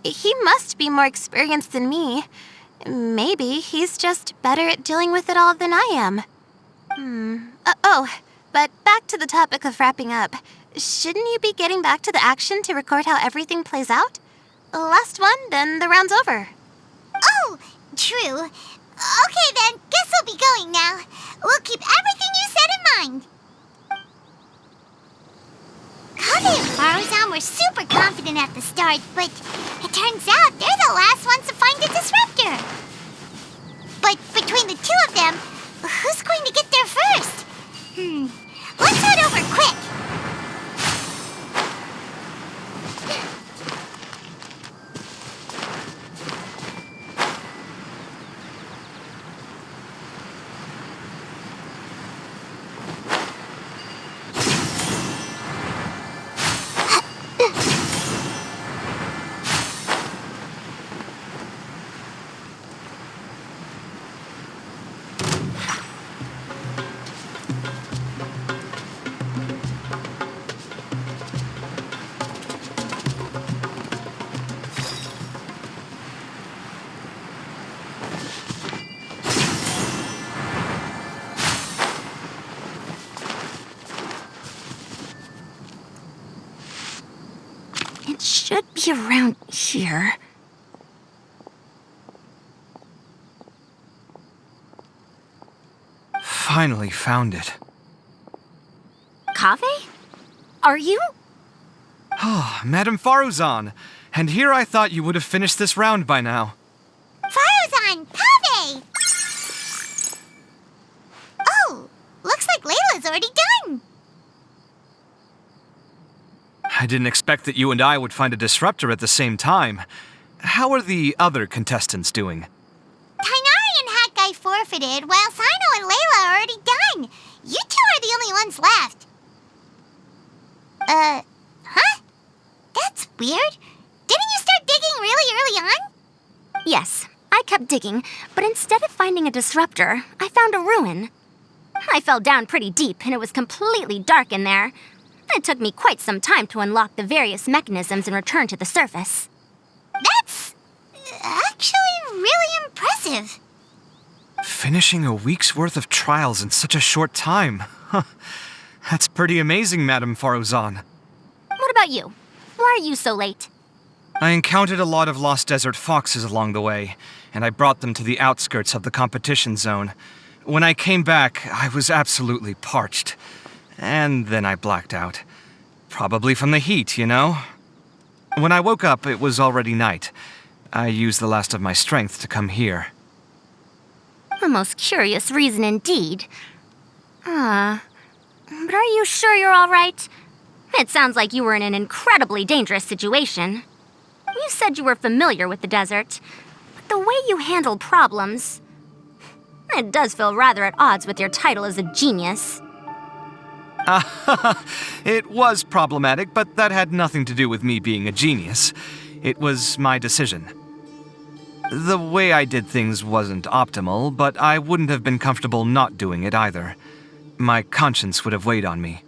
He must be more experienced than me. Maybe he's just better at dealing with it all than I am. But back to the topic of wrapping up. Shouldn't you be getting back to the action to record how everything plays out? Last one, then the round's over. Oh, true. Okay then, guess we'll be going now. We'll keep everything you said in mind. Kaveh and Farozan were super confident at the start, but it turns out they're the last ones to find the disruptor. But between the two of them, who's going to get there first? Let's head over quick. It should be around here. Finally found it. Kaveh? Are you? Oh, Madame Faruzan. And here I thought you would have finished this round by now. Farozan! Kaveh! Oh, looks like Layla's already done. I didn't expect that you and I would find a disruptor at the same time. How are the other contestants doing? Tainari and Hat Guy forfeited, while Sino and Layla are already done. You two are the only ones left. Huh? That's weird. Didn't you start digging really early on? Yes, I kept digging, but instead of finding a disruptor, I found a ruin. I fell down pretty deep, and it was completely dark in there. It took me quite some time to unlock the various mechanisms and return to the surface. That's actually really impressive. Finishing a week's worth of trials in such a short time. Huh. That's pretty amazing, Madame Faruzan. What about you? Why are you so late? I encountered a lot of lost desert foxes along the way, and I brought them to the outskirts of the competition zone. When I came back, I was absolutely parched. And then I blacked out. Probably from the heat, you know? When I woke up, it was already night. I used the last of my strength to come here. A most curious reason indeed. But are you sure you're all right? It sounds like you were in an incredibly dangerous situation. You said you were familiar with the desert, but the way you handle problems... It does feel rather at odds with your title as a genius. It was problematic, but that had nothing to do with me being a genius. It was my decision. The way I did things wasn't optimal, but I wouldn't have been comfortable not doing it either. My conscience would have weighed on me.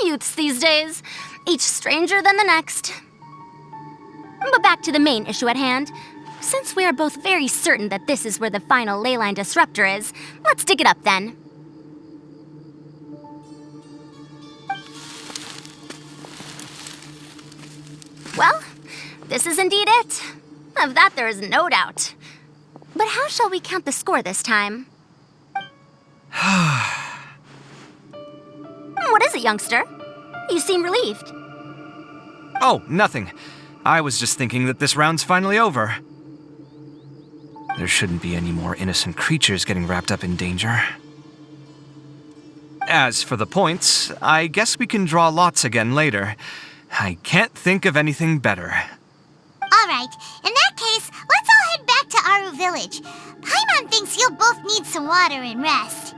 Youths these days, each stranger than the next. But back to the main issue at hand. Since we are both very certain that this is where the final leyline disruptor is, let's dig it up then. Well, this is indeed it. Of that there is no doubt. But how shall we count the score this time? What is it, youngster? You seem relieved. Oh, nothing. I was just thinking that this round's finally over. There shouldn't be any more innocent creatures getting wrapped up in danger. As for the points, I guess we can draw lots again later. I can't think of anything better. Alright, in that case, let's all head back to Aru Village. Paimon thinks you'll both need some water and rest.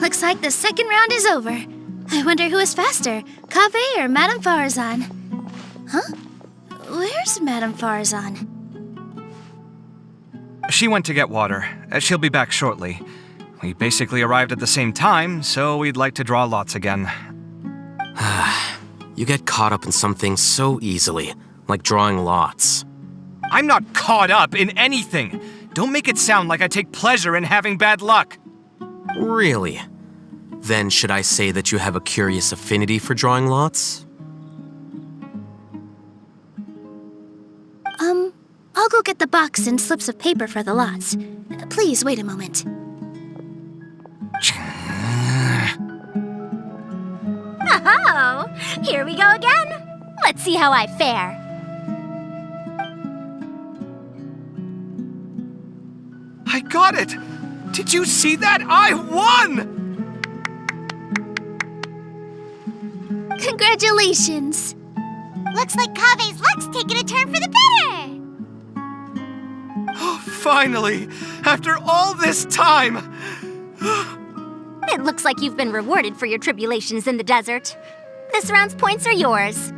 Looks like the second round is over. I wonder who is faster, Kaveh or Madame Farazan? Huh? Where's Madame Farazan? She went to get water. She'll be back shortly. We basically arrived at the same time, so we'd like to draw lots again. You get caught up in some things so easily, like drawing lots. I'm not caught up in anything! Don't make it sound like I take pleasure in having bad luck! Really? Then should I say that you have a curious affinity for drawing lots? I'll go get the box and slips of paper for the lots. Please wait a moment. Oh, here we go again. Let's see how I fare. I got it! Did you see that? I won! Congratulations! Looks like Kaveh's luck's taking a turn for the better! Oh, finally! After all this time! It looks like you've been rewarded for your tribulations in the desert. This round's points are yours.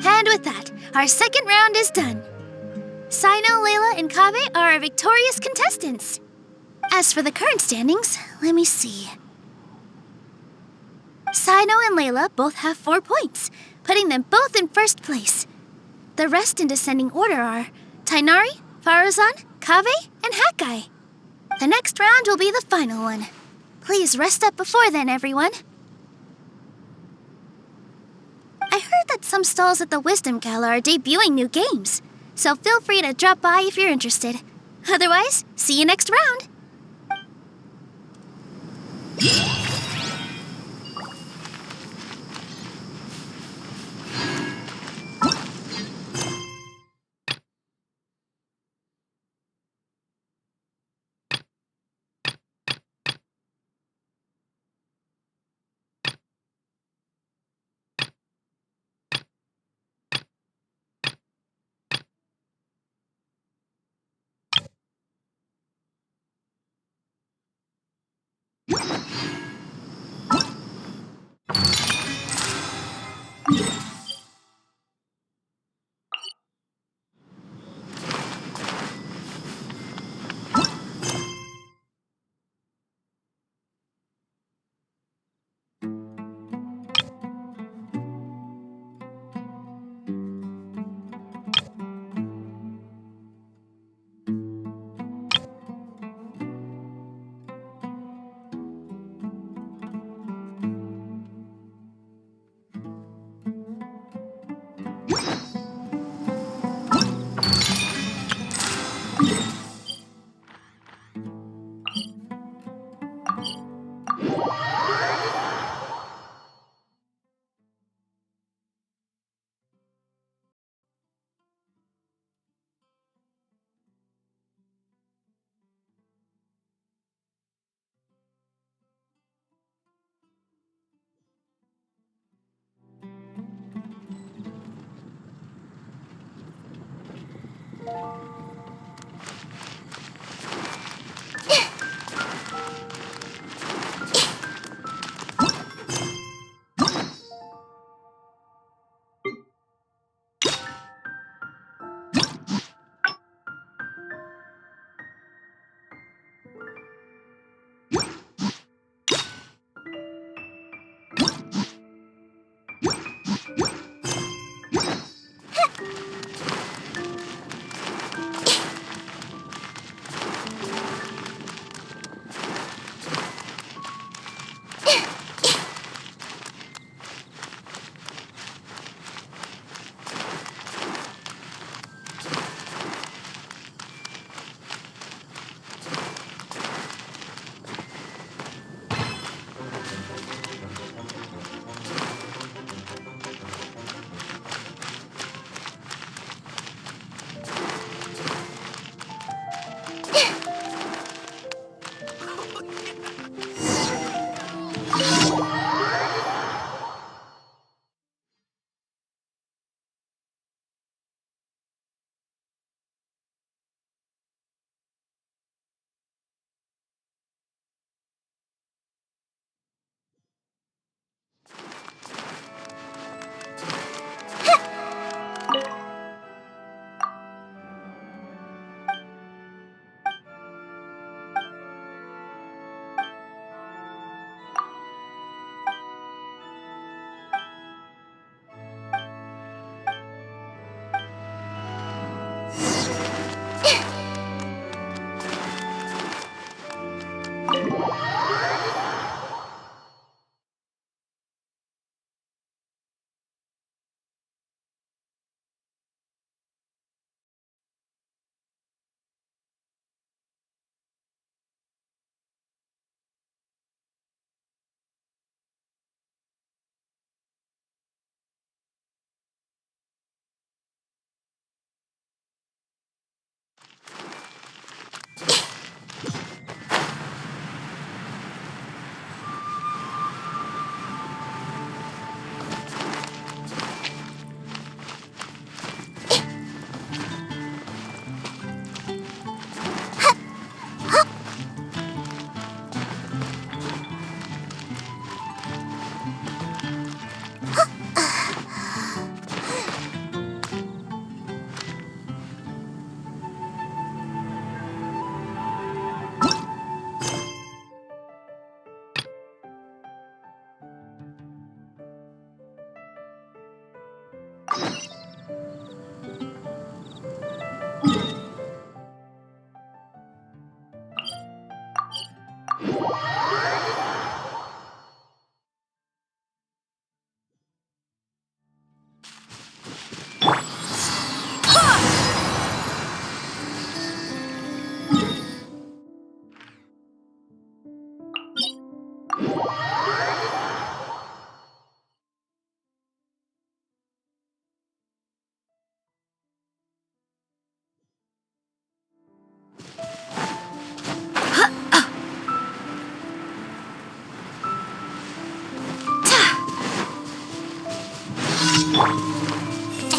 And with that, our second round is done. Sino, Layla, and Kaveh are our victorious contestants. As for the current standings, let me see. Sino and Layla both have 4 points, putting them both in first place. The rest in descending order are Tainari, Farazan, Kaveh, and Hakai. The next round will be the final one. Please rest up before then, everyone. I heard that some stalls at the Wisdom Gala are debuting new games, so feel free to drop by if you're interested. Otherwise, see you next round.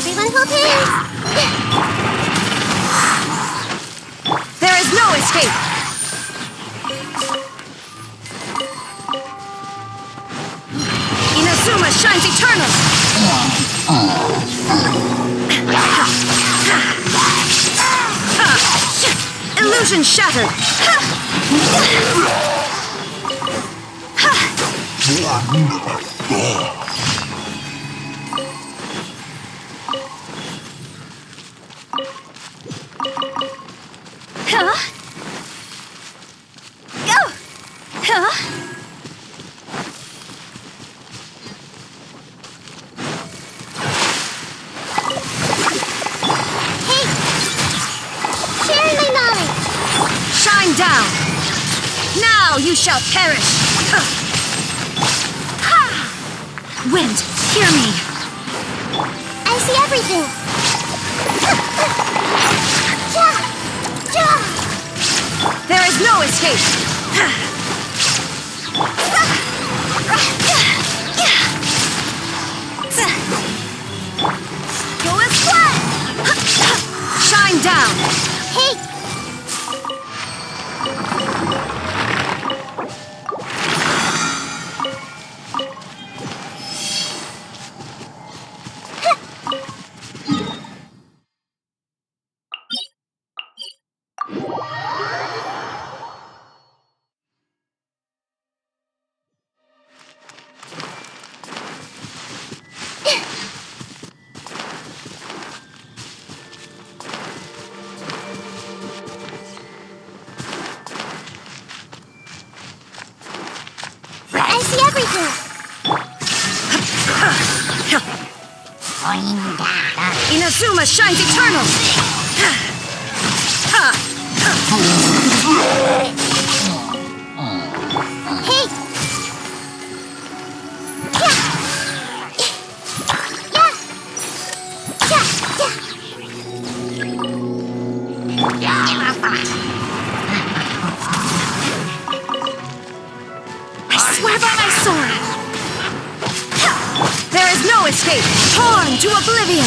Everyone hold hands! There is no escape! Inazuma shines eternal! Illusion shattered! Down! Now you shall perish! Wind, hear me! I see everything! There is no escape! Go as flat! Shine down! Inazuma shines eternal! Hey! I swear by my sword! There is no escape! Torn to oblivion!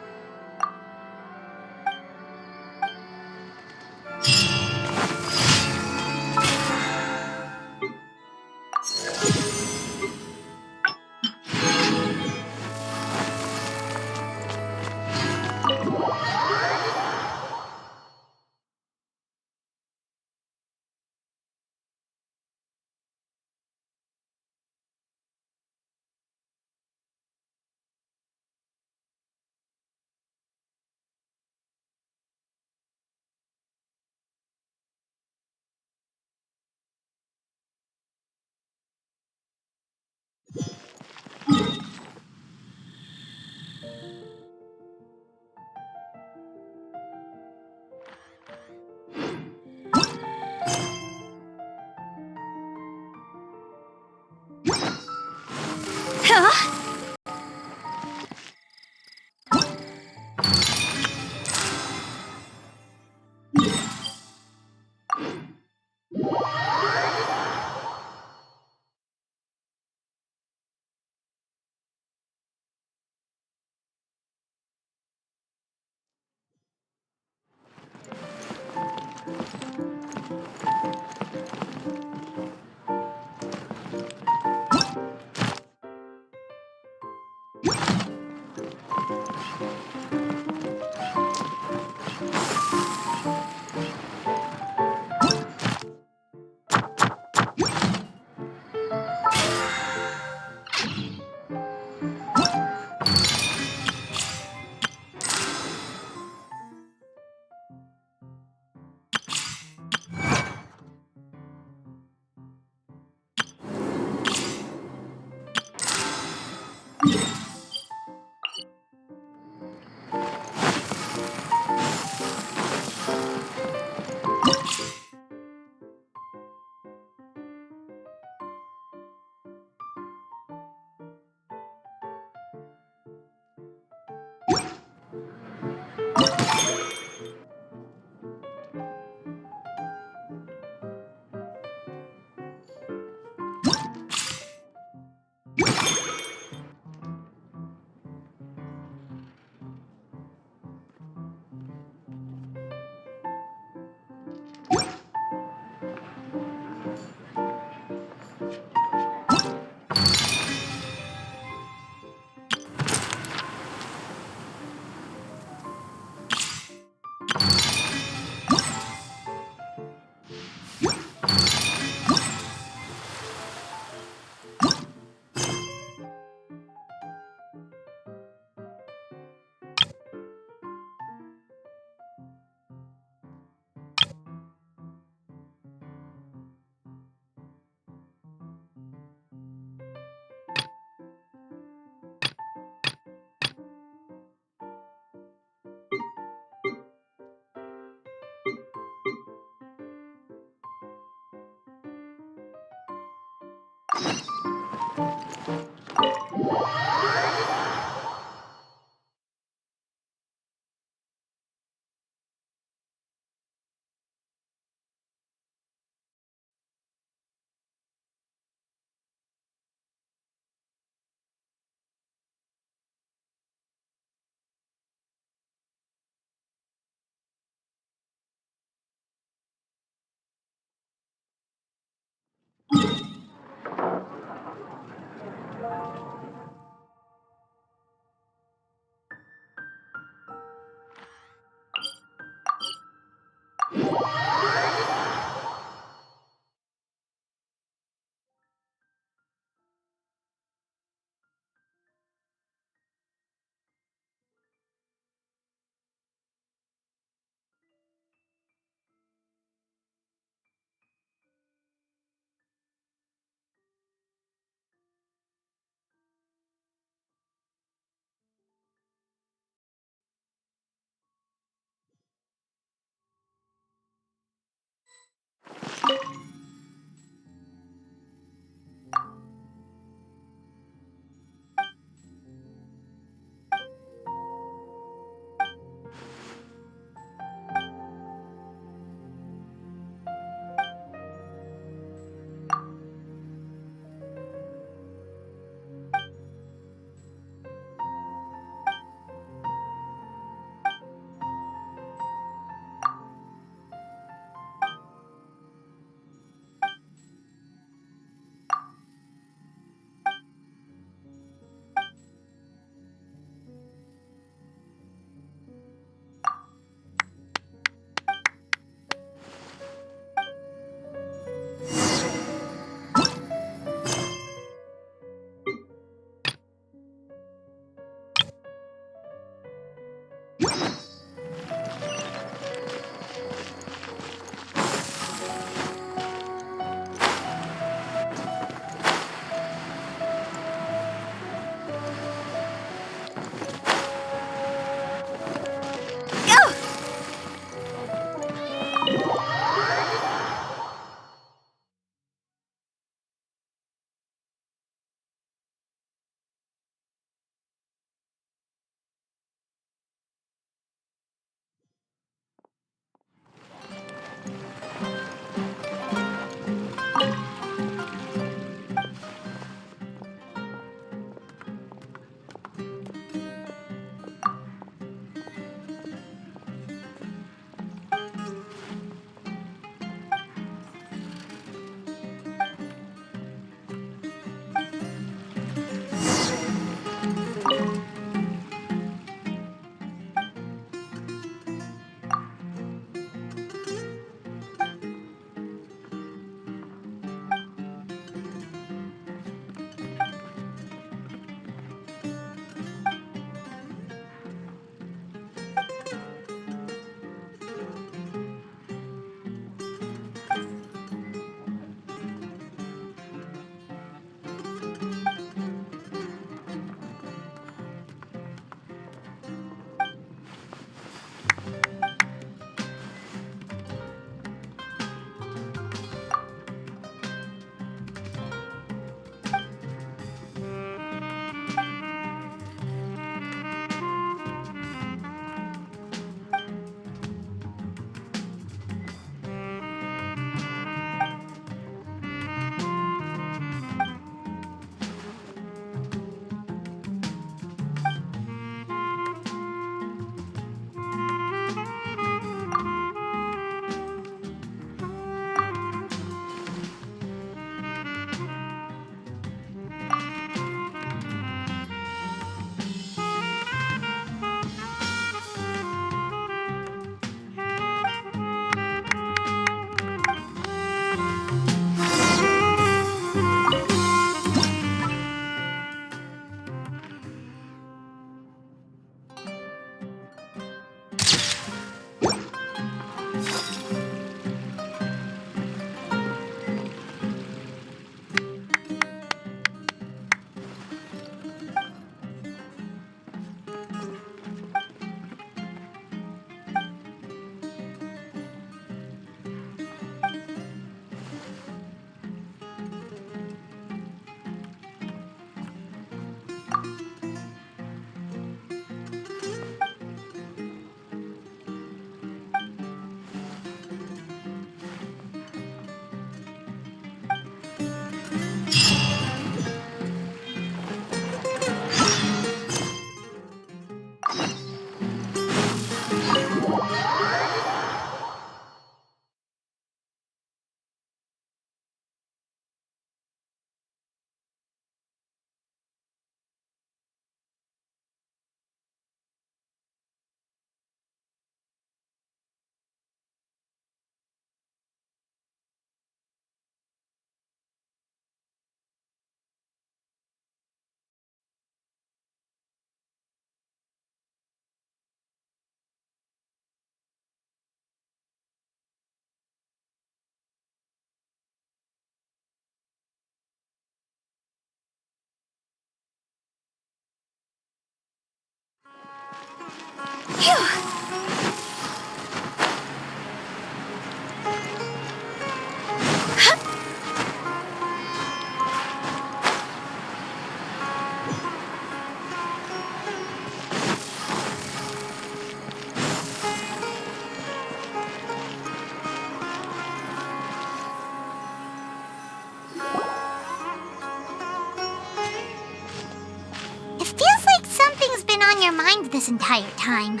It feels like something's been on your mind this entire time.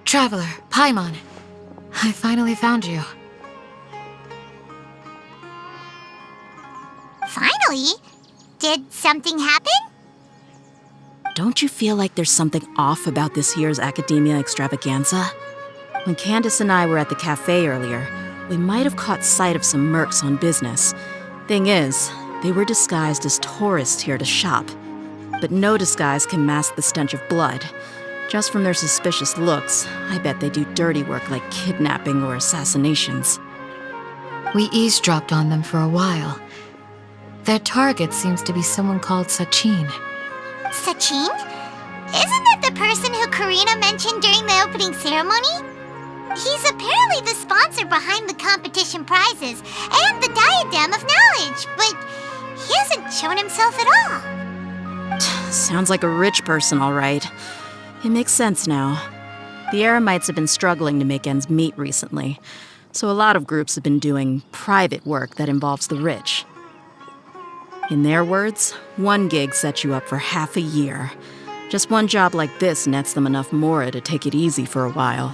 Traveler, Paimon. I finally found you. Finally? Did something happen? Don't you feel like there's something off about this year's Academia Extravaganza? When Candace and I were at the cafe earlier, we might have caught sight of some mercs on business. Thing is, they were disguised as tourists here to shop. But no disguise can mask the stench of blood. Just from their suspicious looks, I bet they do dirty work like kidnapping or assassinations. We eavesdropped on them for a while. Their target seems to be someone called Sachin. Sachin? Isn't that the person who Karina mentioned during the opening ceremony? He's apparently the sponsor behind the competition prizes and the Diadem of Knowledge, but he hasn't shown himself at all. Sounds like a rich person, all right. It makes sense now. The Eremites have been struggling to make ends meet recently, so a lot of groups have been doing private work that involves the rich. In their words, one gig sets you up for half a year. Just one job like this nets them enough mora to take it easy for a while.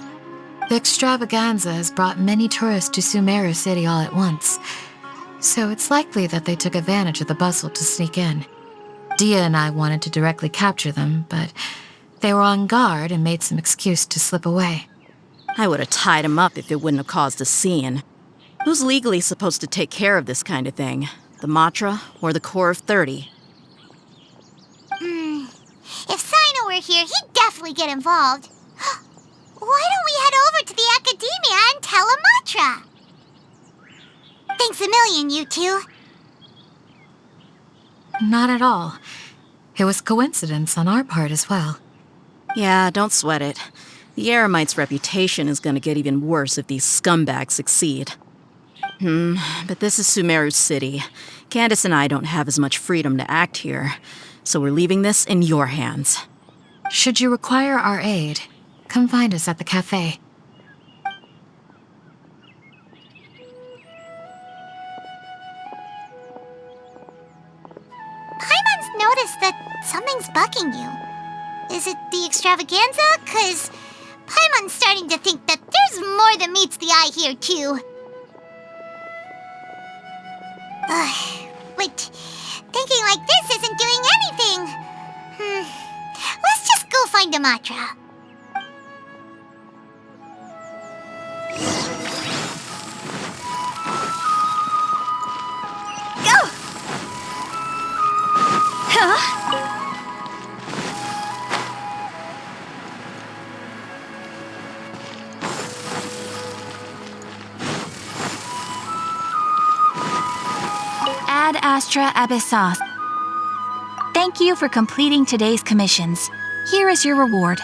The extravaganza has brought many tourists to Sumeru City all at once, so it's likely that they took advantage of the bustle to sneak in. Dia and I wanted to directly capture them, but they were on guard and made some excuse to slip away. I would have tied him up if it wouldn't have caused a scene. Who's legally supposed to take care of this kind of thing? The Matra or the Corps of 30? If Sino were here, he'd definitely get involved. Why don't we head over to the Academia and tell Amatra? Thanks a million, you two. Not at all. It was coincidence on our part as well. Yeah, don't sweat it. The Eremites' reputation is going to get even worse if these scumbags succeed. But this is Sumeru City. Candace and I don't have as much freedom to act here, so we're leaving this in your hands. Should you require our aid, come find us at the cafe. Paimon's noticed that something's bugging you. Is it the extravaganza? 'Cause Paimon's starting to think that there's more than meets the eye here, too. But thinking like this isn't doing anything. Let's just go find Amatra. Go! Ad Astra Abyssos. Thank you for completing today's commissions. Here is your reward.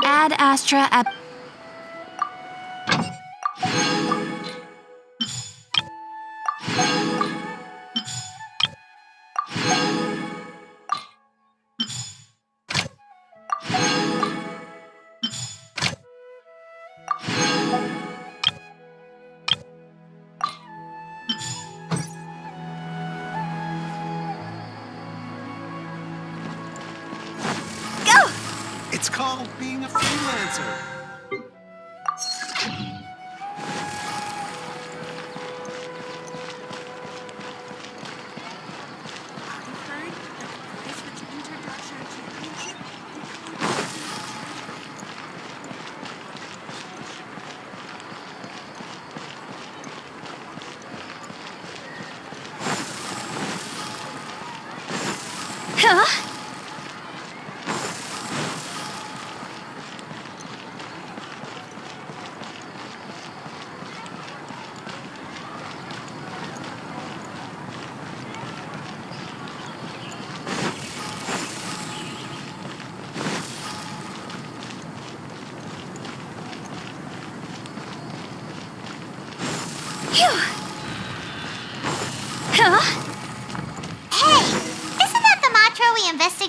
Ad Astra It's called being a freelancer.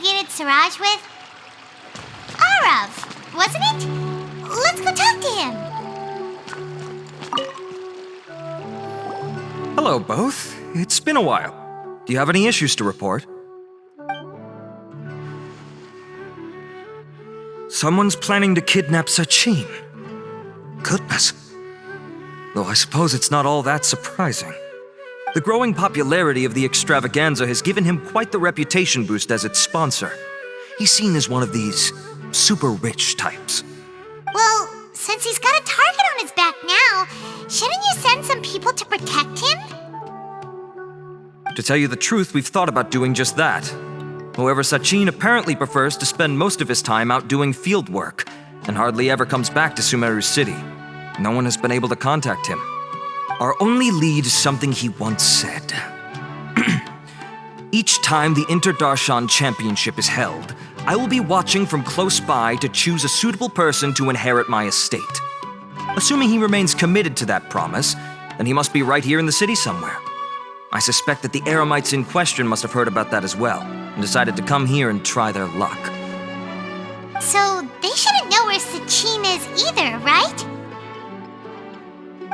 navigated Siraj with? Arav, wasn't it? Let's go talk to him. Hello, both. It's been a while. Do you have any issues to report? Someone's planning to kidnap Sachin. Goodness. Though I suppose it's not all that surprising. The growing popularity of the extravaganza has given him quite the reputation boost as its sponsor. He's seen as one of these super rich types. Well, since he's got a target on his back now, shouldn't you send some people to protect him? To tell you the truth, we've thought about doing just that. However, Sachin apparently prefers to spend most of his time out doing field work, and hardly ever comes back to Sumeru City. No one has been able to contact him. Our only lead is something he once said. Each time the Inter-Darshan Championship is held, I will be watching from close by to choose a suitable person to inherit my estate. Assuming he remains committed to that promise, then he must be right here in the city somewhere. I suspect that the Eremites in question must have heard about that as well, and decided to come here and try their luck. So they shouldn't know where Sachin is either, right?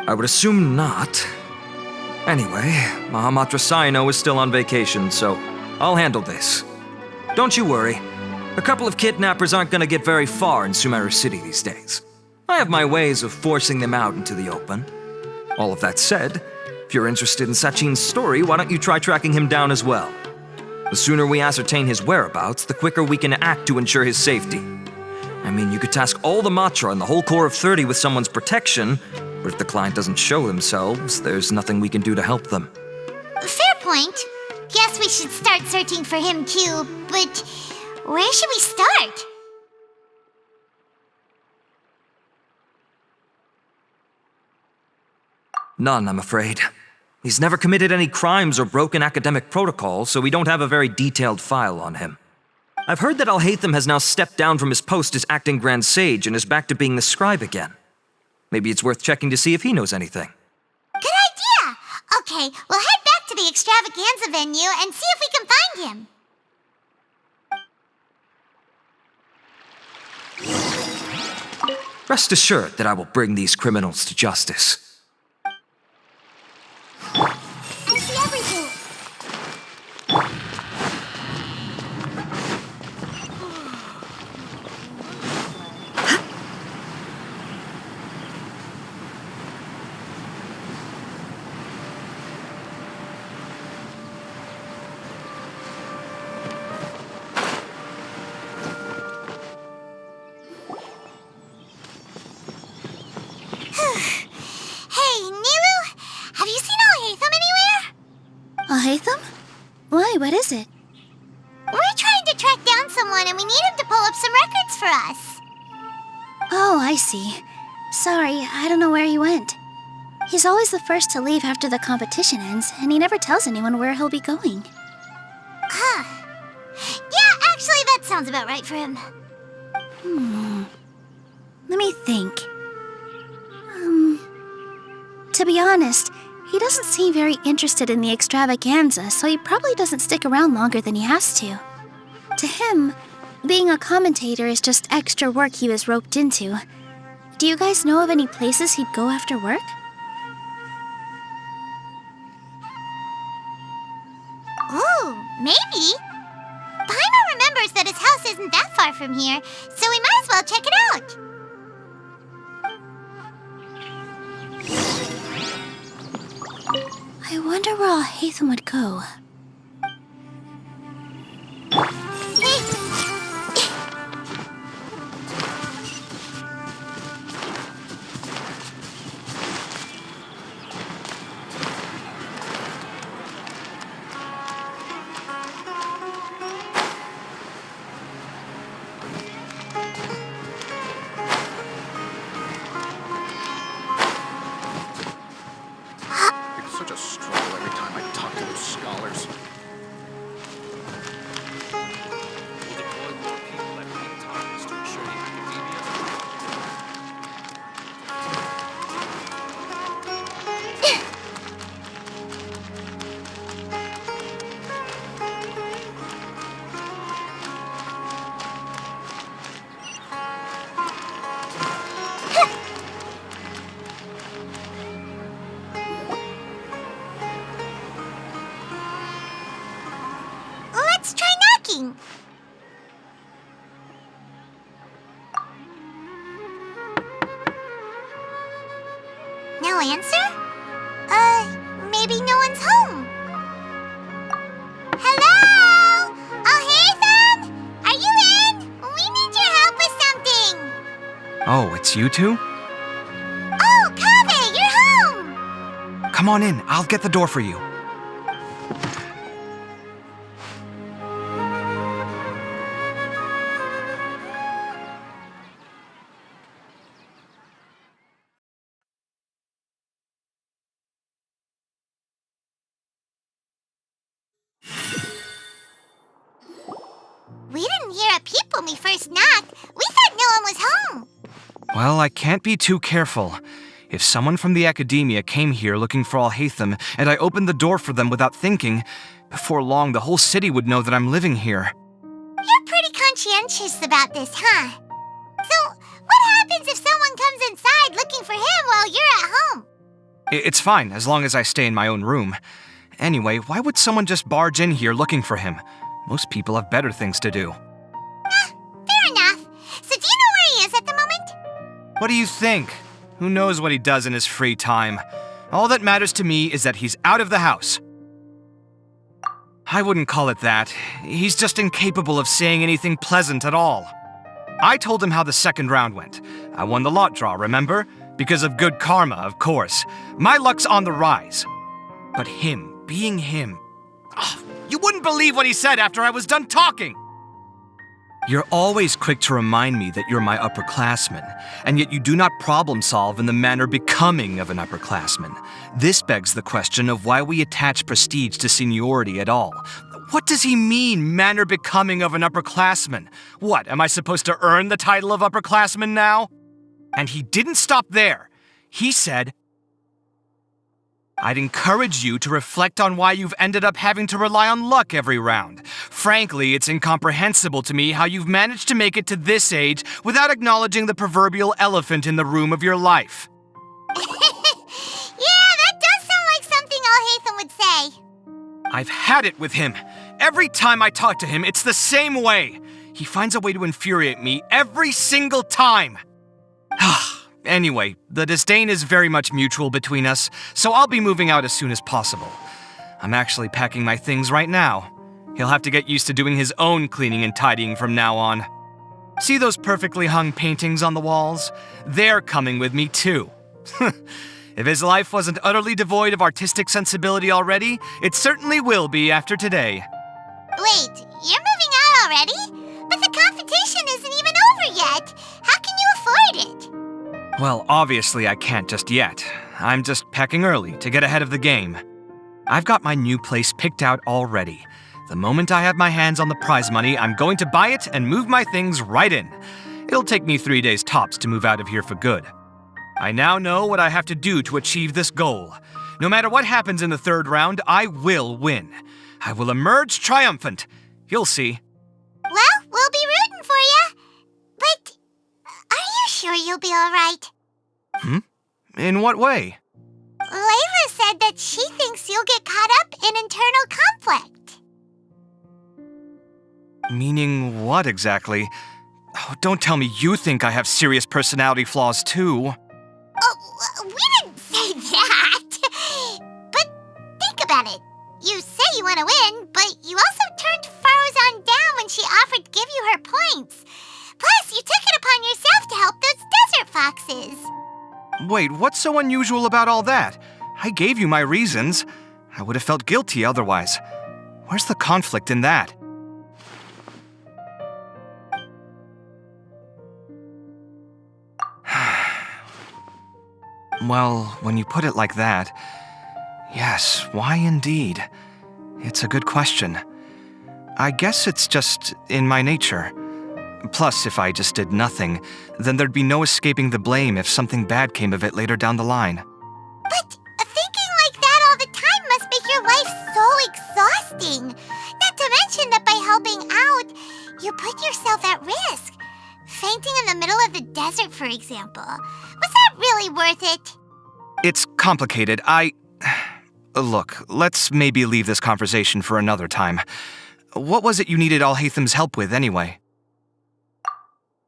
I would assume not. Anyway, Mahamatra Saino is still on vacation, so I'll handle this. Don't you worry. A couple of kidnappers aren't gonna get very far in Sumeru City these days. I have my ways of forcing them out into the open. All of that said, if you're interested in Sachin's story, why don't you try tracking him down as well? The sooner we ascertain his whereabouts, the quicker we can act to ensure his safety. I mean, you could task all the Matra and the whole Corps of 30 with someone's protection, but if the client doesn't show themselves, there's nothing we can do to help them. Fair point. Guess we should start searching for him too, but where should we start? None, I'm afraid. He's never committed any crimes or broken academic protocol, so we don't have a very detailed file on him. I've heard that Alhaitham has now stepped down from his post as acting Grand Sage and is back to being the scribe again. Maybe it's worth checking to see if he knows anything. Good idea! Okay, we'll head back to the extravaganza venue and see if we can find him. Rest assured that I will bring these criminals to justice. I see everything. Alhaitham? Why, what is it? We're trying to track down someone and we need him to pull up some records for us. Oh, I see. Sorry, I don't know where he went. He's always the first to leave after the competition ends, and he never tells anyone where he'll be going. Huh. Yeah, actually, that sounds about right for him. Let me think. To be honest, he doesn't seem very interested in the extravaganza, so he probably doesn't stick around longer than he has to. To him, being a commentator is just extra work he was roped into. Do you guys know of any places he'd go after work? Ooh, maybe. Paimon remembers that his house isn't that far from here, so we might as well check it out. I wonder where Alhaitham would go. It's such a struggle every time I talk to those scholars. no answer? Maybe no one's home. Hello? Alhaitham? Are you in? We need your help with something. Oh, it's you two? Oh, Kaveh, you're home! Come on in, I'll get the door for you. We didn't hear a peep when we first knocked. We thought no one was home. Well, I can't be too careful. If someone from the academia came here looking for Alhaitham, and I opened the door for them without thinking, before long the whole city would know that I'm living here. You're pretty conscientious about this, huh? So, what happens if someone comes inside looking for him while you're at home? It's fine, as long as I stay in my own room. Anyway, why would someone just barge in here looking for him? Most people have better things to do. Fair enough. So do you know where he is at the moment? What do you think? Who knows what he does in his free time? All that matters to me is that he's out of the house. I wouldn't call it that. He's just incapable of saying anything pleasant at all. I told him how the second round went. I won the lot draw, remember? Because of good karma, of course. My luck's on the rise. But him, being him... Oh, you wouldn't believe what he said after I was done talking! You're always quick to remind me that you're my upperclassman, and yet you do not problem solve in the manner becoming of an upperclassman. This begs the question of why we attach prestige to seniority at all. What does he mean, manner becoming of an upperclassman? What, am I supposed to earn the title of upperclassman now? And he didn't stop there. He said, I'd encourage you to reflect on why you've ended up having to rely on luck every round. Frankly, it's incomprehensible to me how you've managed to make it to this age without acknowledging the proverbial elephant in the room of your life. Yeah, that does sound like something Alhaitham would say. I've had it with him. Every time I talk to him, it's the same way. He finds a way to infuriate me every single time. Anyway, the disdain is very much mutual between us, so I'll be moving out as soon as possible. I'm actually packing my things right now. He'll have to get used to doing his own cleaning and tidying from now on. See those perfectly hung paintings on the walls? They're coming with me too. If his life wasn't utterly devoid of artistic sensibility already, it certainly will be after today. Wait, you're moving out already? But the competition isn't even over yet. How can you afford it? Well, obviously I can't just yet. I'm just packing early to get ahead of the game. I've got my new place picked out already. The moment I have my hands on the prize money, I'm going to buy it and move my things right in. It'll take me 3 days tops to move out of here for good. I now know what I have to do to achieve this goal. No matter what happens in the third round, I will win. I will emerge triumphant. You'll see. Well, we'll be rooting for you. But are you sure you'll be all right? In what way? Layla said that she thinks you'll get caught up in internal conflict. Meaning what exactly? Oh, don't tell me you think I have serious personality flaws too. Oh, we didn't say that. But think about it. You say you want to win, but you also turned Farozan down when she offered to give you her points. Plus, you took it upon yourself to help those desert foxes. Wait, what's so unusual about all that? I gave you my reasons. I would have felt guilty otherwise. Where's the conflict in that? Well, when you put it like that, yes, why indeed? It's a good question. I guess it's just in my nature. Plus, if I just did nothing, then there'd be no escaping the blame if something bad came of it later down the line. But thinking like that all the time must make your life so exhausting. Not to mention that by helping out, you put yourself at risk. Fainting in the middle of the desert, for example. Was that really worth it? It's complicated. Look, let's maybe leave this conversation for another time. What was it you needed Alhaitham's help with, anyway?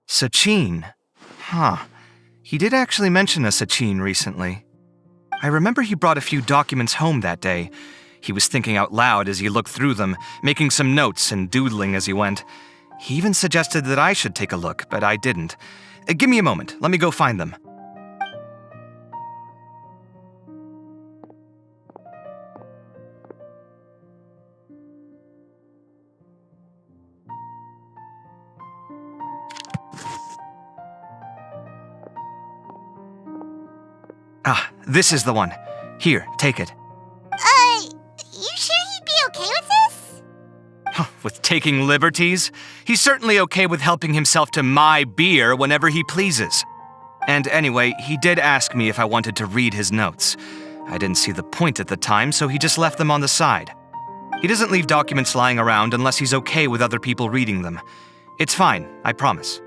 Sachin. Huh. He did actually mention a Sachin recently. I remember he brought a few documents home that day. He was thinking out loud as he looked through them, making some notes and doodling as he went. He even suggested that I should take a look, but I didn't. Give me a moment. Let me go find them. Ah, this is the one. Here, take it. You sure he'd be okay with this? With taking liberties? He's certainly okay with helping himself to my beer whenever he pleases. And anyway, he did ask me if I wanted to read his notes. I didn't see the point at the time, so he just left them on the side. He doesn't leave documents lying around unless he's okay with other people reading them. It's fine, I promise.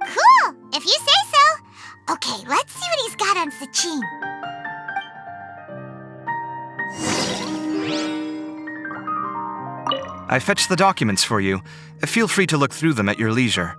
Cool, if you say so. Okay, let's see what he's got on Sachin. I fetched the documents for you. Feel free to look through them at your leisure.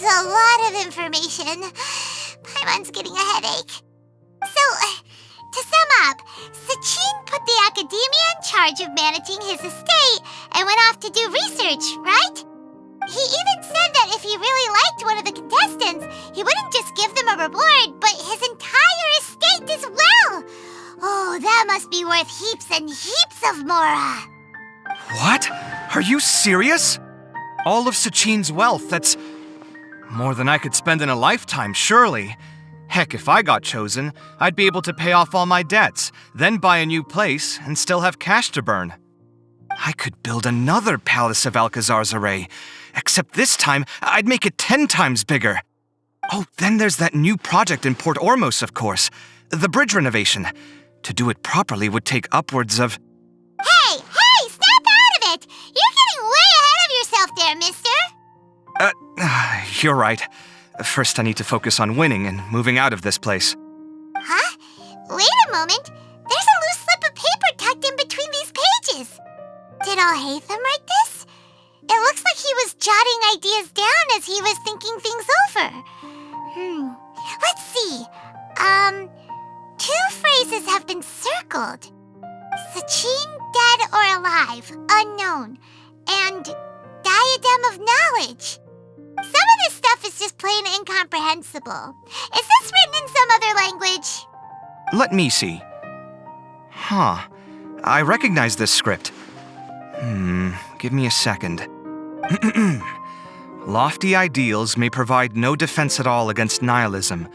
A lot of information. Paimon's getting a headache. So, to sum up, Sachin put the academia in charge of managing his estate and went off to do research, right? He even said that if he really liked one of the contestants, he wouldn't just give them a reward, but his entire estate as well. Oh, that must be worth heaps and heaps of Mora. What? Are you serious? All of Sachin's wealth, that's more than I could spend in a lifetime, surely. Heck, if I got chosen, I'd be able to pay off all my debts, then buy a new place, and still have cash to burn. I could build another Palace of Alcazar's array, except this time, I'd make it 10 times bigger. Oh, then there's that new project in Port Ormos, of course. The bridge renovation. To do it properly would take upwards of... Hey, snap out of it! You're getting way ahead of yourself there, mister! You're right. First, I need to focus on winning and moving out of this place. Huh? Wait a moment. There's a loose slip of paper tucked in between these pages. Did Alhaitham write this? It looks like he was jotting ideas down as he was thinking things over. Let's see. 2 phrases have been circled. Sachin, dead or alive, unknown, and diadem of knowledge. Some of this stuff is just plain incomprehensible. Is this written in some other language? Let me see. Huh. I recognize this script. Give me a second. Lofty ideals may provide no defense at all against nihilism,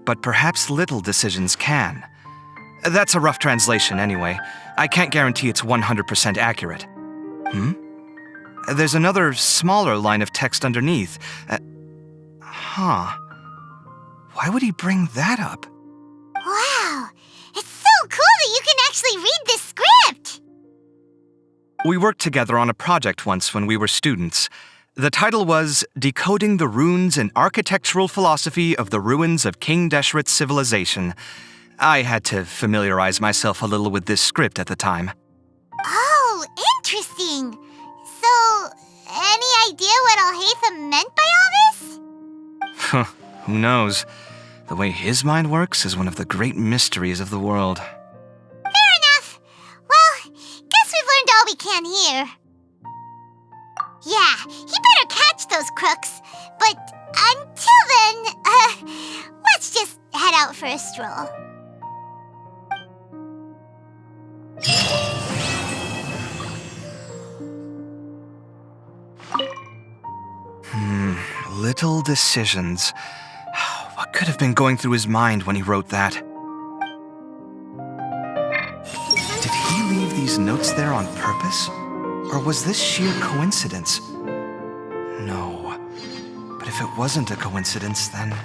but perhaps little decisions can. That's a rough translation anyway. I can't guarantee it's 100% accurate. There's another smaller line of text underneath. Why would he bring that up? Wow, it's so cool that you can actually read this script! We worked together on a project once when we were students. The title was Decoding the Runes and Architectural Philosophy of the Ruins of King Deshret's Civilization. I had to familiarize myself a little with this script at the time. Oh, interesting. So, any idea what Alhaitham meant by all this? Who knows? The way his mind works is one of the great mysteries of the world. Fair enough. Well, guess we've learned all we can here. Yeah, he better catch those crooks. But until then, let's just head out for a stroll. Little decisions. What could have been going through his mind when he wrote that? Did he leave these notes there on purpose? Or was this sheer coincidence? No. But if it wasn't a coincidence, then...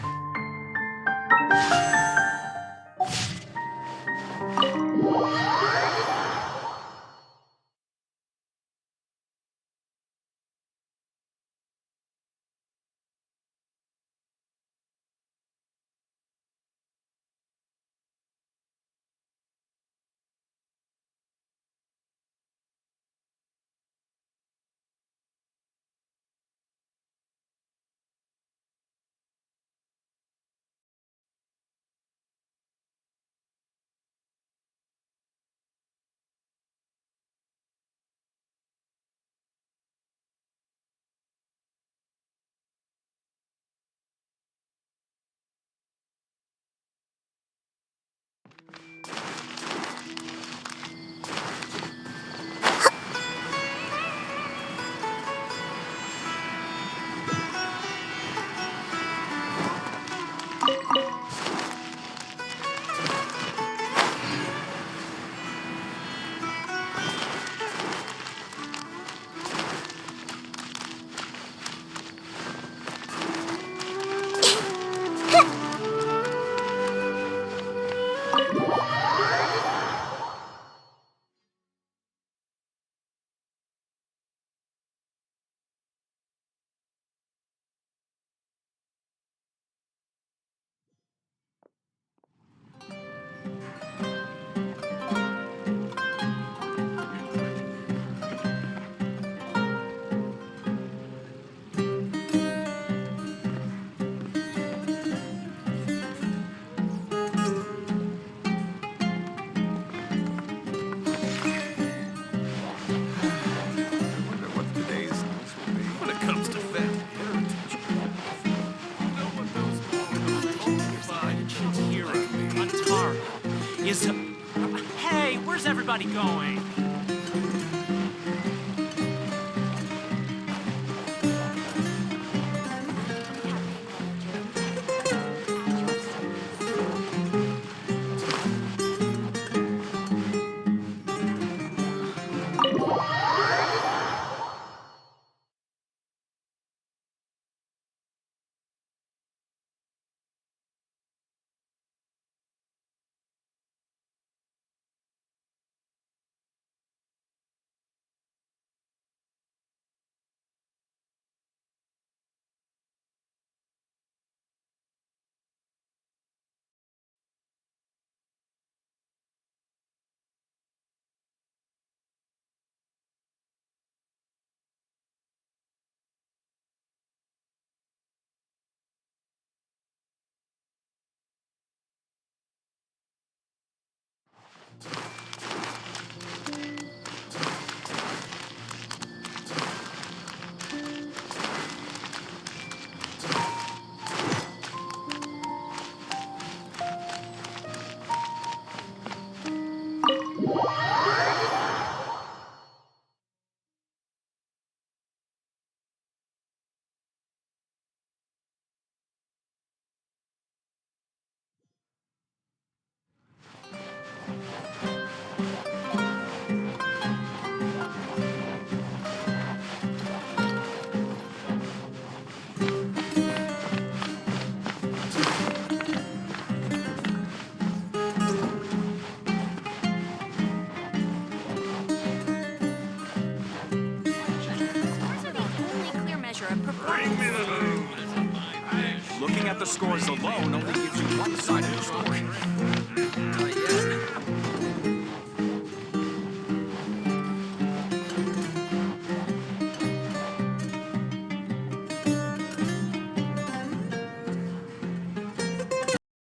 Wonder what today's news will be. When it comes to family heritage. No one knows more about Antara is... Hey, where's everybody going? Looking at the scores alone only gives you one side of the story.